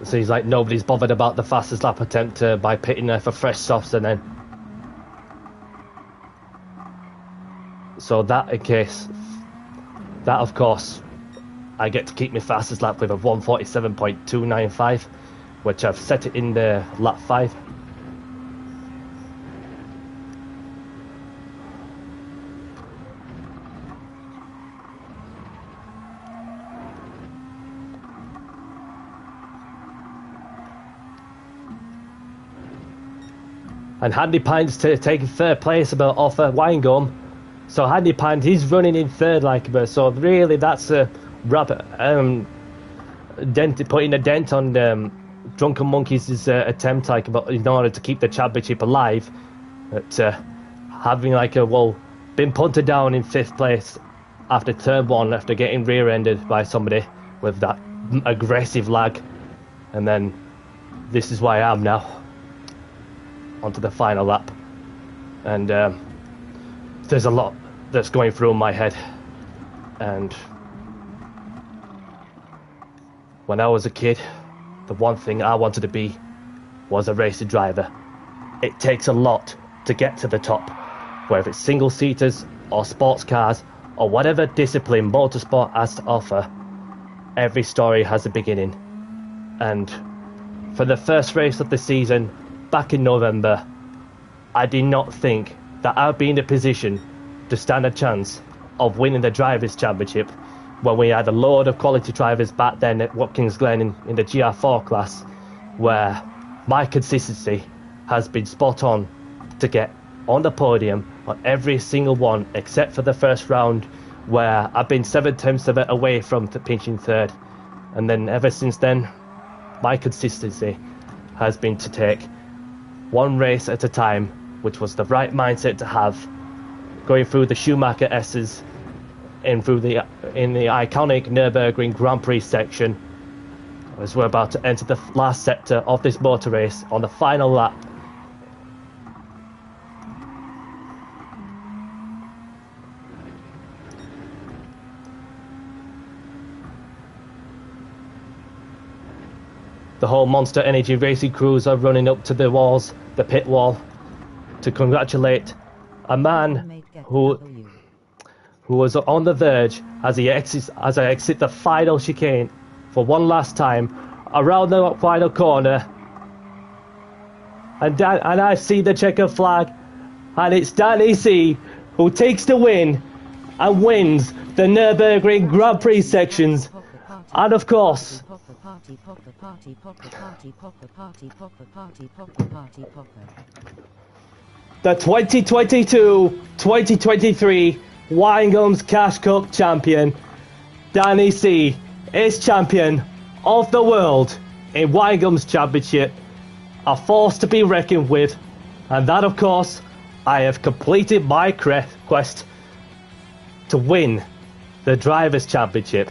So he's nobody's bothered about the fastest lap attempt by pitting for fresh softs, and then so that in case that, of course, I get to keep my fastest lap with a 1:47.295, which I've set it in the lap 5. And Handy Pine's taking third place about off Winegum. So Handy Pine, he's running in third like a so really that's a rapid putting a dent on Drunken Monkeys' attempt like in order to keep the championship alive. But having like been punted down in 5th place after turn 1 after getting rear-ended by somebody with that aggressive lag. And then this is where I am now. Onto the final lap. And there's a lot that's going through my head. And when I was a kid, the one thing I wanted to be was a racing driver. It takes a lot to get to the top, whether it's single-seaters or sports cars or whatever discipline motorsport has to offer. Every story has a beginning. And for the first race of the season, back in November, I did not think that I'd be in a position to stand a chance of winning the Drivers' Championship when we had a load of quality drivers back then at Watkins Glen in the GR4 class, where my consistency has been spot on to get on the podium on every single one except for the first round, where I've been 7 tenths of it away from pinching third. And then ever since then, my consistency has been to take one race at a time, which was the right mindset to have, going through the Schumacher S's in the iconic Nurburgring Grand Prix section, as we're about to enter the last sector of this motor race on the final lap. The whole Monster Energy Racing crews are running up to the pit wall, to congratulate a man who was on the verge as I exit the final chicane for one last time around the final corner. And I see the checkered flag, and it's Danny C who takes the win and wins the Nürburgring Grand Prix sections. And of course, the 2022-2023 Winegum's Cash Cup champion, Danny C, is champion of the world in Winegum's championship, a force to be reckoned with. And that, of course, I have completed my quest to win the Drivers' Championship.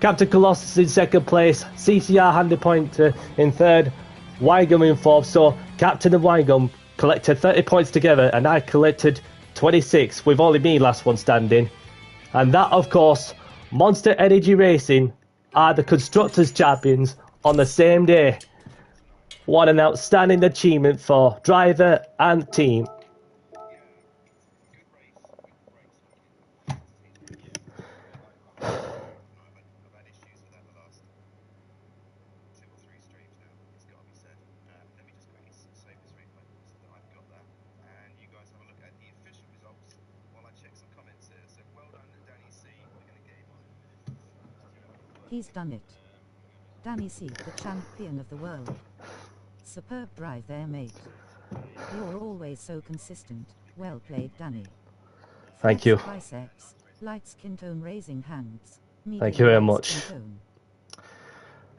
Captain Colossus in 2nd place, CCR Handy Point in 3rd, Winegum in 4th. So Captain and Winegum collected 30 points together, and I collected 26, with only me last one standing. And that, of course, Monster Energy Racing are the Constructors' Champions on the same day. What an outstanding achievement for driver and team. He's done it. Danny C, the champion of the world. Superb drive there, mate. You're always so consistent. Well played, Danny. Thank you. Biceps, light skin tone, raising hands. Thank you very much.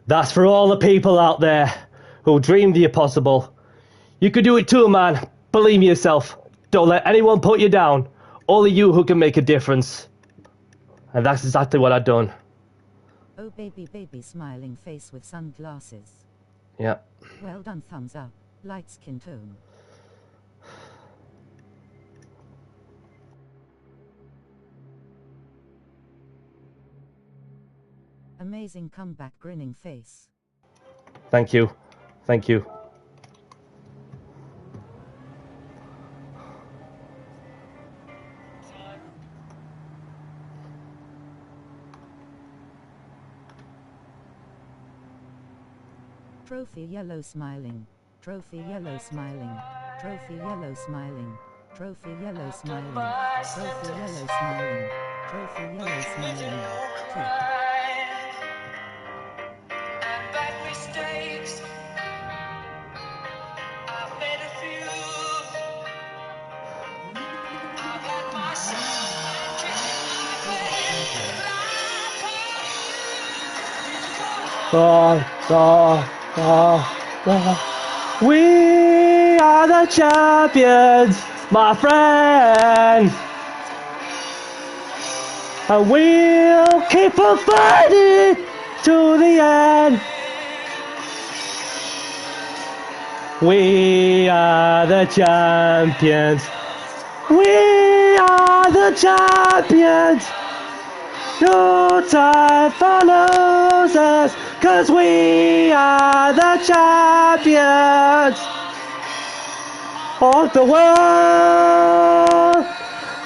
That's for all the people out there who dream the impossible. You can do it too, man. Believe in yourself. Don't let anyone put you down. Only you who can make a difference. And that's exactly what I've done. Oh baby, baby, smiling face with sunglasses. Yeah. Well done, thumbs up. Light skin tone. Amazing comeback, grinning face. Thank you. Thank you. Trophy Trophy yellow smiling. Trophy yellow smiling. Trophy yellow smiling. Trophy yellow smiling. Trophy yellow smiling. Trophy yellow smiling. 2. And bad mistakes, I've made a few. I've had my son kicking my bed, We are the champions, my friend. And we'll keep on fighting to the end. We are the champions. We are the champions. No time for losers, 'cause we are the champions of the world.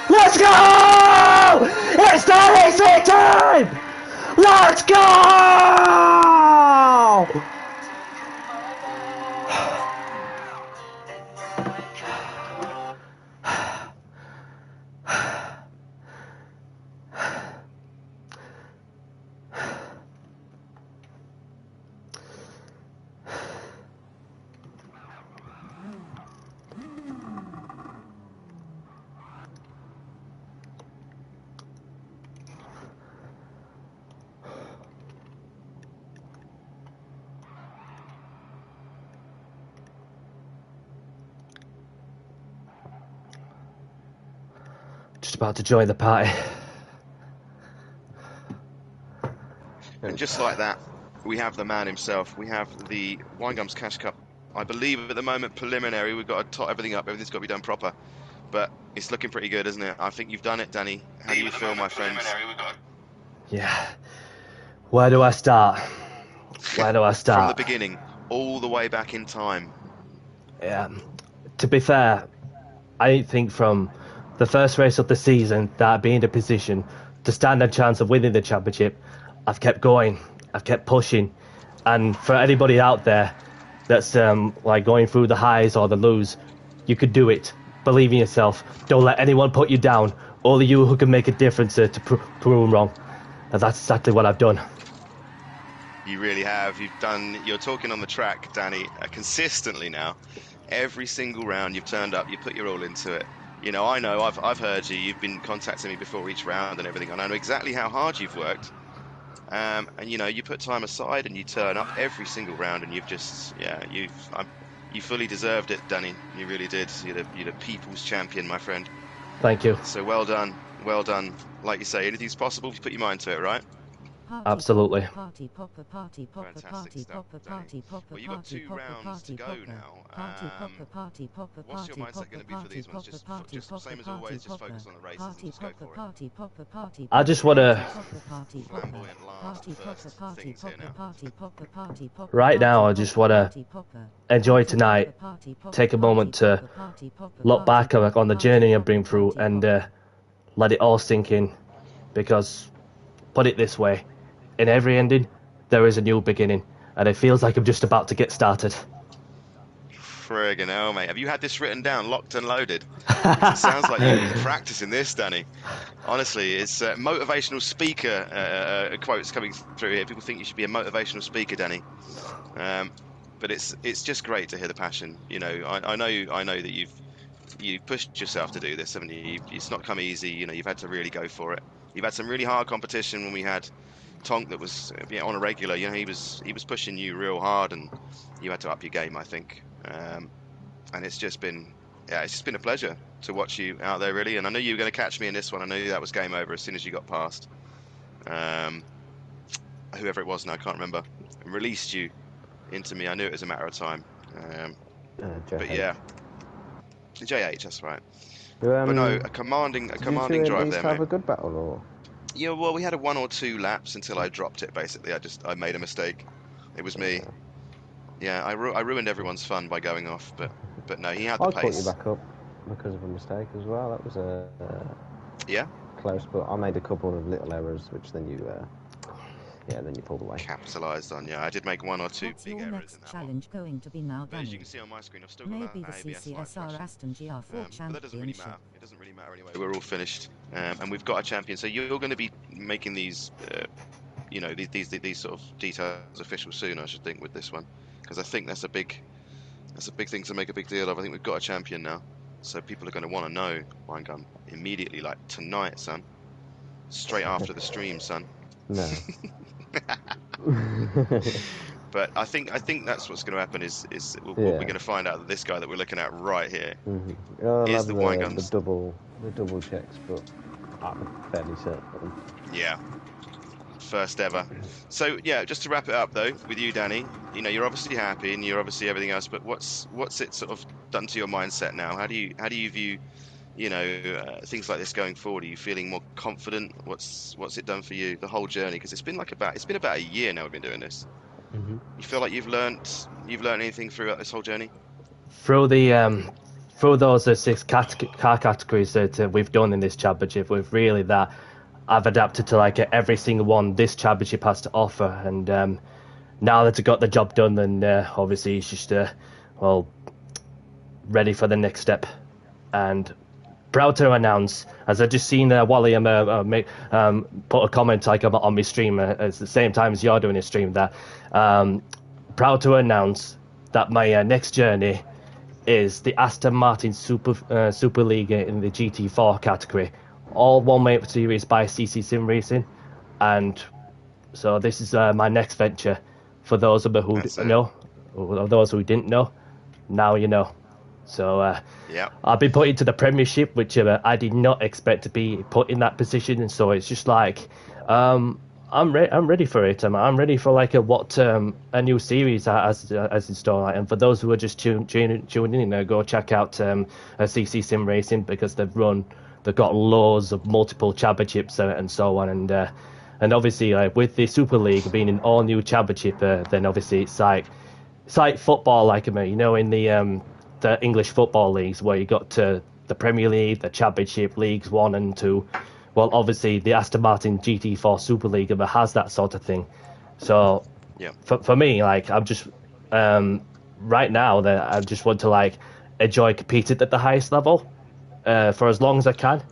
Let's go! It's the racing time! Let's go! Just about to join the party. And just like that, we have the man himself. We have the Winegum's Cash Cup. I believe at the moment, preliminary, we've got to tot everything up. Everything's got to be done proper. But it's looking pretty good, isn't it? I think you've done it, Danny. How do you feel, my friends? Yeah. Where do I start? Where do I start? From the beginning, all the way back in time. Yeah. To be fair, I think from the first race of the season that I'd be in a position to stand a chance of winning the championship, I've kept going. I've kept pushing. And for anybody out there that's like going through the highs or the lows, you could do it. Believe in yourself. Don't let anyone put you down. Only you who can make a difference to prove them wrong. And that's exactly what I've done. You really have. You're talking on the track, Danny, consistently now. Every single round you've turned up, you put your all into it. You know, I've heard you. You've been contacting me before each round and everything. And I know exactly how hard you've worked. And you know, you put time aside and you turn up every single round, and you've just, you fully deserved it, Danny. You really did. You're the people's champion, my friend. Thank you. So well done, well done. Like you say, anything's possible if you put your mind to it, right? Party Absolutely. Party popper, party popper, Fantastic party stuff, popper, Danny. party popper, Well, you've got party 2 popper, rounds to party go popper, now. party popper, party popper, What's your party mindset going to be for these ones? Just same as always, just focus on the races and party just go popper, for it. party popper, party I just want to, party popper, Flamboyant last party popper, first party things here popper, now. party popper, party popper. right now, I just want to enjoy tonight, take a moment to look back on the journey I've been through and let it all sink in. Because, put it this way, in every ending, there is a new beginning. And it feels like I'm just about to get started. Friggin' hell, mate. Have you had this written down, locked and loaded? It sounds like you've been practicing this, Danny. Honestly, it's motivational speaker quotes coming through here. People think you should be a motivational speaker, Danny. But it's just great to hear the passion. You know, I know that you've pushed yourself to do this, haven't you? It's not come easy. You know, you've had to really go for it. You've had some really hard competition when we had Tonk that was on a regular. You know, he was pushing you real hard, and you had to up your game, I think. And it's just been a pleasure to watch you out there, really. And I knew you were going to catch me in this one. I knew that was game over as soon as you got past whoever it was now, I can't remember, and released you into me. I knew it was a matter of time. But yeah, JH, that's right. But no, a commanding drive there, mate. Have a good battle, or? Yeah, well, we had a 1 or 2 laps until I dropped it. Basically, I made a mistake. It was me. Yeah, I ruined everyone's fun by going off. But no, he had the I pace. caught you back up because of a mistake as well. That was Yeah. close, but I made a couple of little errors, which then you Yeah, then you pulled away. capitalised on. Yeah, I did make one or two What's big your errors next in that challenge going to be now, one. But as you Danny? can see on my screen, I've still got Maybe that the ABS live CCSR flashing. Aston GR4 But that doesn't really Championship. matter. It doesn't really matter anyway. We're all finished, and we've got a champion. So you're going to be making these, you know, these sort of details official soon, I should think, with this one, because I think that's a big thing to make a big deal of. I think we've got a champion now, so people are going to want to know Winegum immediately, like tonight, son, straight after the stream, son. No. But I think that's what's going to happen is we're going to find out that this guy that we're looking at right here I'll is have the the Winegum's. double checks, but I'm fairly certain. Yeah, first ever. So yeah, just to wrap it up though, with you, Danny, you know, you're obviously happy and you're obviously everything else, but what's it sort of done to your mindset now? How do you view, you know, things like this going forward? Are you feeling more confident? What's it done for you, the whole journey? Because it's been about a year now we've been doing this. You feel like you've learnt anything throughout this whole journey? Through those 6 car categories that we've done in this championship, we've really that I've adapted to like every single one this championship has to offer, and now that I got the job done, then obviously it's just ready for the next step, and proud to announce, as I just seen Wally put a comment like on my stream at the same time as you're doing a stream, that proud to announce that my next journey is the Aston Martin Super League in the GT4 category, all one-way series by CC Sim Racing, and so this is my next venture. For those of you who know, or those who didn't know, now you know. So yeah, I've been put into the Premiership, which I did not expect to be put in that position, and so it's just like I'm ready for it. I'm ready for like a new series as in store. And for those who are just tuning in, go check out CC Sim Racing, because they've got loads of multiple championships and so on, and obviously with the Super League being an all new championship, then obviously it's like football, like you know, in the English football leagues, where you got to the Premier League, the Championship Leagues 1 and 2. Well, obviously the Aston Martin GT4 Super League has that sort of thing. So yeah, for me, like I'm just right now that I just want to like enjoy competing at the highest level for as long as I can,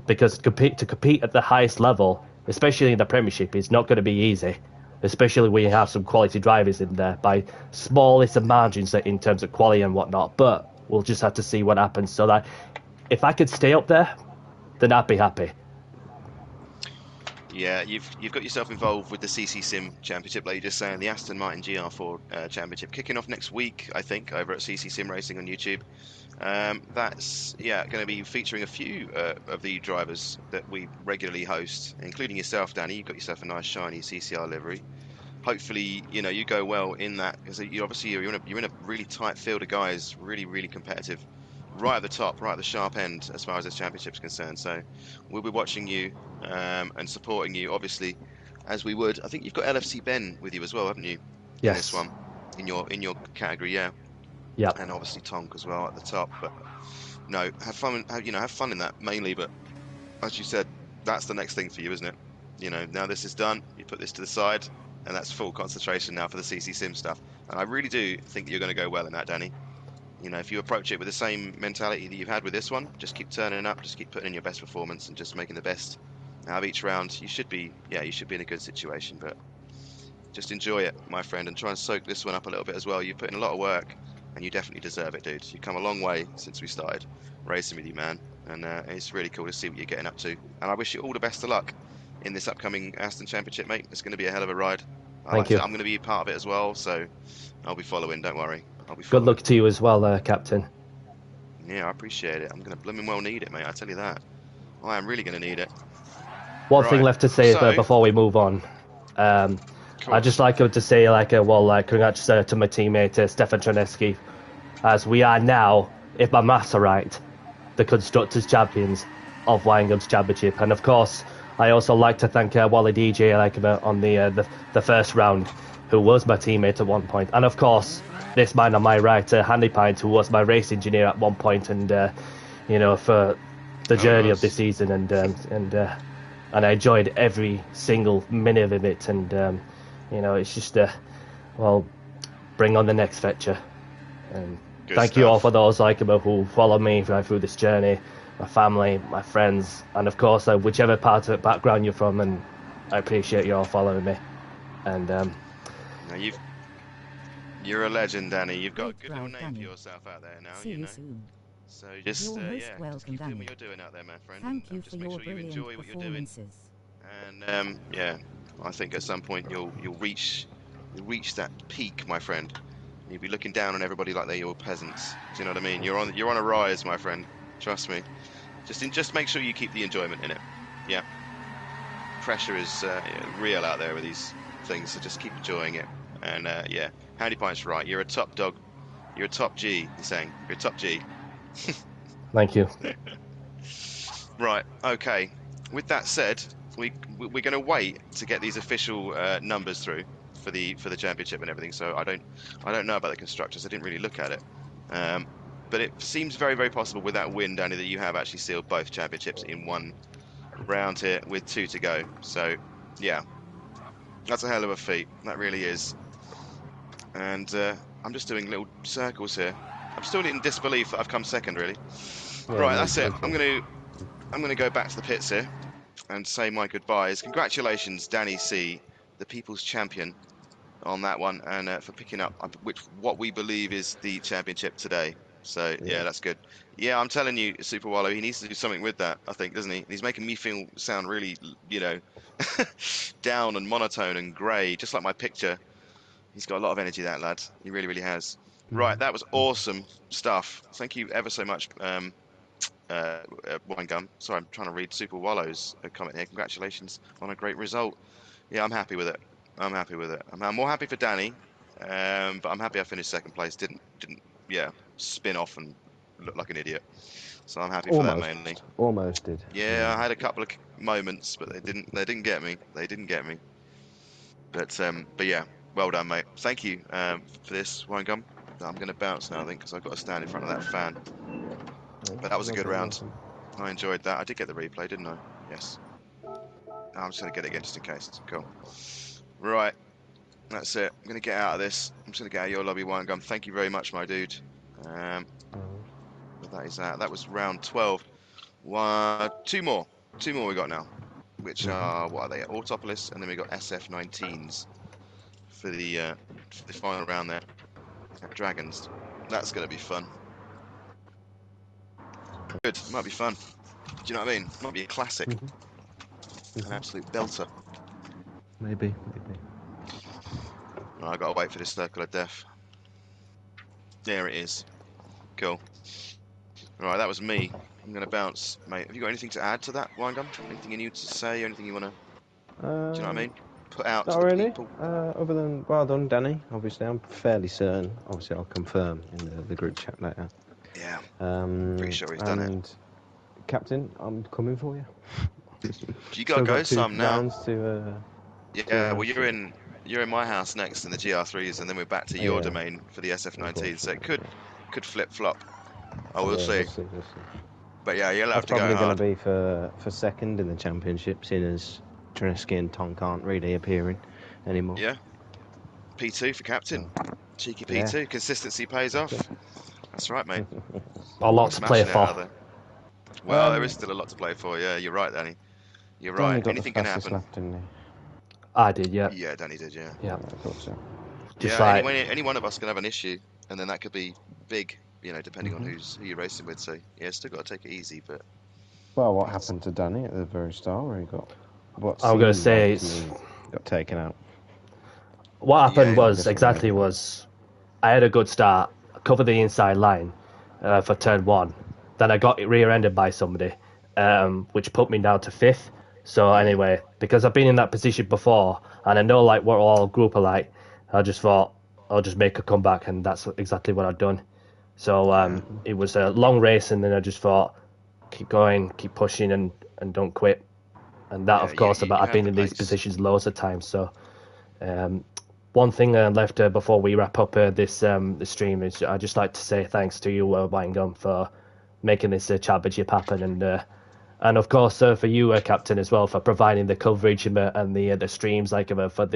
because to compete at the highest level, especially in the Premiership, is not going to be easy. Especially when you have some quality drivers in there by smallest of margins in terms of quality and whatnot. But we'll just have to see what happens. So that if I could stay up there, then I'd be happy. Yeah, you've got yourself involved with the CC Sim Championship, like you're just saying, the Aston Martin GR4 Championship, kicking off next week, I think, over at CC Sim Racing on YouTube. That's going to be featuring a few of the drivers that we regularly host, including yourself, Danny. You've got yourself a nice shiny CCR livery. Hopefully, you know, you go well in that, because you're in a really tight field of guys, really competitive, right at the top, right at the sharp end as far as this championship's concerned. So we'll be watching you and supporting you, obviously, as we would. I think you've got LFC Ben with you as well, haven't you? Yes. In this one, in your category, yeah. Yeah. And obviously Tonk as well at the top. But no, have fun in that mainly. But as you said, that's the next thing for you, isn't it? You know, now this is done, you put this to the side, and that's full concentration now for the CC Sim stuff. And I really do think that you're going to go well in that, Danny. You know, if you approach it with the same mentality that you've had with this one, just keep turning up, just keep putting in your best performance, and just making the best out of each round, you should be in a good situation. But just enjoy it, my friend, and try and soak this one up a little bit as well. You've put in a lot of work, and you definitely deserve it, dude. You've come a long way since we started racing with you, man, and it's really cool to see what you're getting up to. And I wish you all the best of luck in this upcoming Aston Championship, mate. It's going to be a hell of a ride. Thank you. I'm going to be a part of it as well, so I'll be following, don't worry. Good luck to you as well, Captain. Yeah, I appreciate it. I'm going to blooming well need it, mate, I tell you that. I am really going to need it. One thing left to say before we move on. I'd just like to say, congrats to my teammate, Stefan Troneski, as we are now, if my maths are right, the Constructors' Champions of Winegum's Championship. And of course, I also like to thank Wally DJ on the first round, who was my teammate at one point. And of course, this man on my right, Handy Pint, who was my race engineer at one point, and for the journey of this season, and and I enjoyed every single minute of it. And it's just bring on the next fetcher. And Good thank you all stuff. for those who follow me through this journey, my family, my friends, and of course whichever part of the background you're from. And I appreciate you all following me. And Now you're a legend, Danny. You've got a Great good little drive, name for Danny. yourself out there now. See you soon. So just You're most just welcome, keep doing Danny. what you're doing out there, my friend. Thank you and just for make your sure you brilliant enjoy what you're doing. performances. And I think at some point you'll reach that peak, my friend. You'll be looking down on everybody like they're your peasants. Do you know what I mean? You're on a rise, my friend. Trust me. Just make sure you keep the enjoyment in it. Yeah. Pressure is real out there with these things, so just keep enjoying it. And Handy Pint's right. You're a top dog. You're a top G. He's saying you're a top G. thank you. Right. Okay. With that said, we're going to wait to get these official numbers through for the championship and everything. So I don't know about the constructors. I didn't really look at it. But it seems very, very possible with that win, Danny, that you have actually sealed both championships in one round here with 2 to go. So yeah, that's a hell of a feat. That really is. And I'm just doing little circles here. I'm still in disbelief that I've come second, really. Yeah, Right, no, that's it. okay. I'm gonna go back to the pits here and say my goodbyes. Congratulations, Danny C, the people's champion, on that one, and for picking up what we believe is the championship today. So yeah, that's good. Yeah, I'm telling you, Super Wallow, he needs to do something with that, I think, doesn't he? He's making me sound really, down and monotone and grey, just like my picture. He's got a lot of energy, that lad. He really, really has. Right, that was awesome stuff. Thank you ever so much, Winegum. Sorry, I'm trying to read Super Wallow's comment here. Congratulations on a great result. Yeah, I'm happy with it. I'm happy with it. I'm more happy for Danny, but I'm happy I finished second place. Didn't spin off and look like an idiot. So I'm happy for that mainly. Almost did. Yeah, I had a couple of moments, but they didn't get me. They didn't get me. But yeah, well done, mate. Thank you for this, Winegum. I'm going to bounce now, I think, because I've got to stand in front of that fan. But that was a good round. I enjoyed that. I did get the replay, didn't I? Yes. I'm just going to get it again just in case. Cool. Right. That's it. I'm going to get out of this. I'm just going to get out of your lobby, Winegum. Thank you very much, my dude. But that is that. That was round 12. Two more we got now, which are, what are they? Autopolis, and then we got SF19s for the final round there. Dragons. That's going to be fun. Good. Might be fun. Do you know what I mean? Might be a classic. An absolute belter. Maybe. Right, I gotta wait for this circle of death. There it is. Cool. Right, that was me. I'm gonna bounce, mate. Have you got anything to add to that, Winegum? Anything you need to say? Anything you wanna? Do you know what I mean? Put out to Not the really. people. Other than well done, Danny. Obviously, I'm fairly certain. Obviously, I'll confirm in the group chat later. Yeah. Pretty sure he's done it. And Captain, I'm coming for you. You gotta go some now. Rounds to, yeah. Well, you're in my house next in the GR3s, and then we're back to your domain for the SF19. So it could flip flop. I will see. We'll see. But yeah, you'll have to go probably hard. going to be for second in the championship, seeing as Trineski and Tom can't really appear anymore. Yeah. P2 for captain. Cheeky P2. Yeah. Consistency pays off. That's right, mate. A lot to play for. Well, there is still a lot to play for. Yeah, you're right, Danny. You're Danny right. got Anything the can happen. lap, didn't he? I did, yeah. Yeah, Danny did, yeah. Yeah. I thought so. Just yeah, like... any one of us can have an issue, and then that could be big, depending on who you're racing with. So, yeah, still got to take it easy, but... Well, what happened to Danny at the very start where he got... I'm going to say got taken out. What happened was I had a good start, covered the inside line for turn 1. Then I got rear-ended by somebody, which put me down to 5th. So anyway, because I've been in that position before, and I know like what all group are like, I just thought I'll just make a comeback, and that's exactly what I've done. So it was a long race, and then I just thought, keep going, keep pushing, and don't quit. And that, of course, I've been in these positions loads of times. So one thing left before we wrap up this stream is I'd just like to say thanks to you, Winegum, for making this championship happen. And And of course, for you, Captain, as well, for providing the coverage and the streams for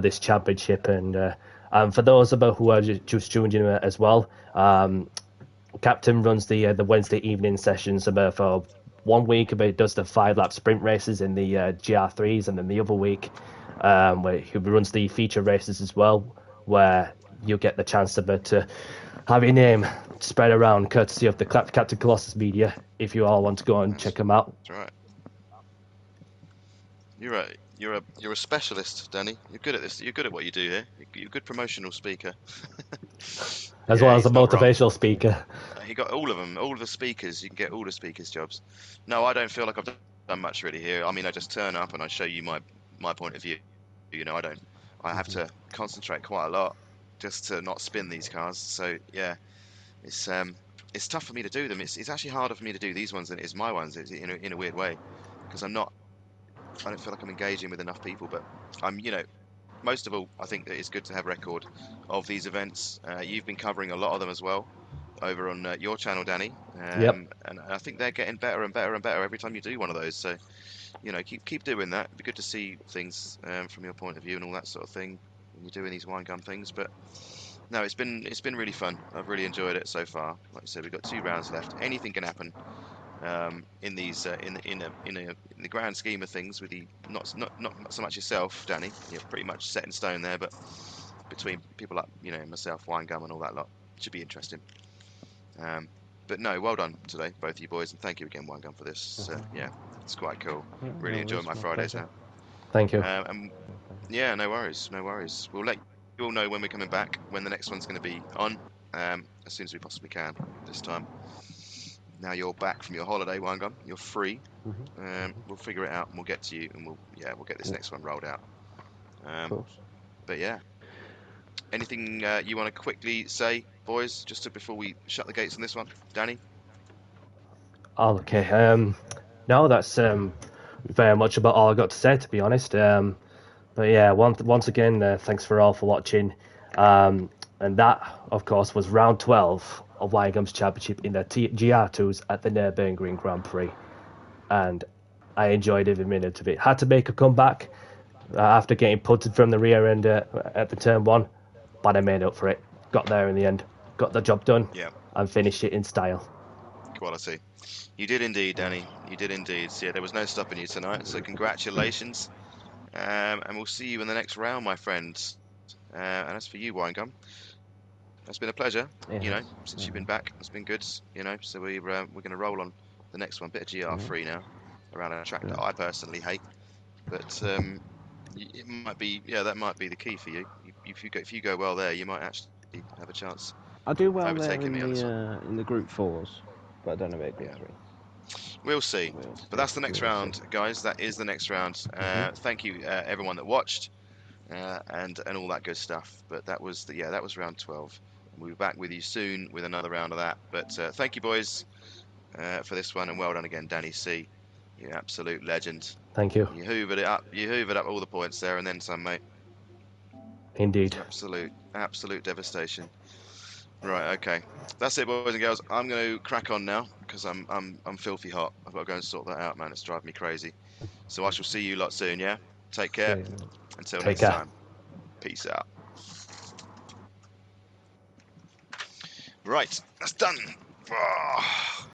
this championship, and for those who are just tuned in as well. Captain runs the Wednesday evening sessions for 1 week. It does the 5-lap sprint races in the GR3s, and then the other week, where he runs the feature races as well, where you get the chance to have your name spread around, courtesy of the Captain Colossus Media. If you all want to go and check them out, That's right. You're a specialist, Danny. You're good at this. You're good at what you do here. You're a good promotional speaker. as Yeah, well as a he's not wrong. motivational speaker. He got all of them, all of the speakers. You can get all the speakers' jobs. No, I don't feel like I've done much really here. I mean, I just turn up and I show you my point of view. You know, I have to concentrate quite a lot just to not spin these cars. So yeah, it's tough for me to do them. It's actually harder for me to do these ones than it is my ones. In a weird way, because I don't feel like I'm engaging with enough people. But most of all, I think that it's good to have record of these events. You've been covering a lot of them as well over on your channel, Danny. Yep. And I think they're getting better and better and better every time you do one of those. So, keep doing that. It'd be good to see things from your point of view and all that sort of thing when you're doing these Winegum things. But no, it's been really fun. I've really enjoyed it so far. Like I said, we've got 2 rounds left. Anything can happen in these in the grand scheme of things. With the not so much yourself, Danny. You're pretty much set in stone there. But between people like myself, Winegum, and all that lot, should be interesting. But no, well done today, both you boys, and thank you again, Winegum, for this. Yeah, it's quite cool. Really enjoying my Fridays now. Thank you. And yeah, no worries, no worries. We'll let you all know when we're coming back, when the next one's going to be on, as soon as we possibly can this time. Now you're back from your holiday, Winegum. You're free. We'll figure it out, and we'll get to you, and we'll get this next one rolled out. Of course. But yeah, anything you want to quickly say, boys, just before we shut the gates on this one, Danny? Okay. No, that's very much about all I got to say, to be honest. But yeah, once again, thanks for all for watching. And that, of course, was round 12 of Winegum's Championship in the GR2s at the Nurburgring Grand Prix. And I enjoyed every minute of it. Had to make a comeback after getting punted from the rear end at the turn 1, but I made up for it. Got there in the end. Got the job done. Yeah. And finished it in style. Quality. You did indeed, Danny. You did indeed. So, yeah, there was no stopping you tonight. So congratulations. And we'll see you in the next round, my friends. And as for you, Winegum, it's been a pleasure. Since you've been back, it's been good. So we're going to roll on the next one. Bit of GR3 now, around a track that I personally hate, but it might be. Yeah, that might be the key for you. If you go well there, you might actually have a chance. I do well there Overtaking me on this in the Group 4s, but I don't know about Group 3. We'll see. But that's the next round, guys. That is the next round. Thank you, everyone that watched, and all that good stuff. But that was that was round 12. We'll be back with you soon with another round of that. But thank you, boys, for this one, and well done again, Danny C. You absolute legend. Thank you. You hoovered it up. You hoovered up all the points there, and then some, mate. Indeed. Absolute devastation. Right, okay. That's it, boys and girls. I'm going to crack on now because I'm filthy hot. I've got to go and sort that out, man. It's driving me crazy. So I shall see you lot soon, yeah? Take care. Until next time. Peace out. Right, that's done. Oh.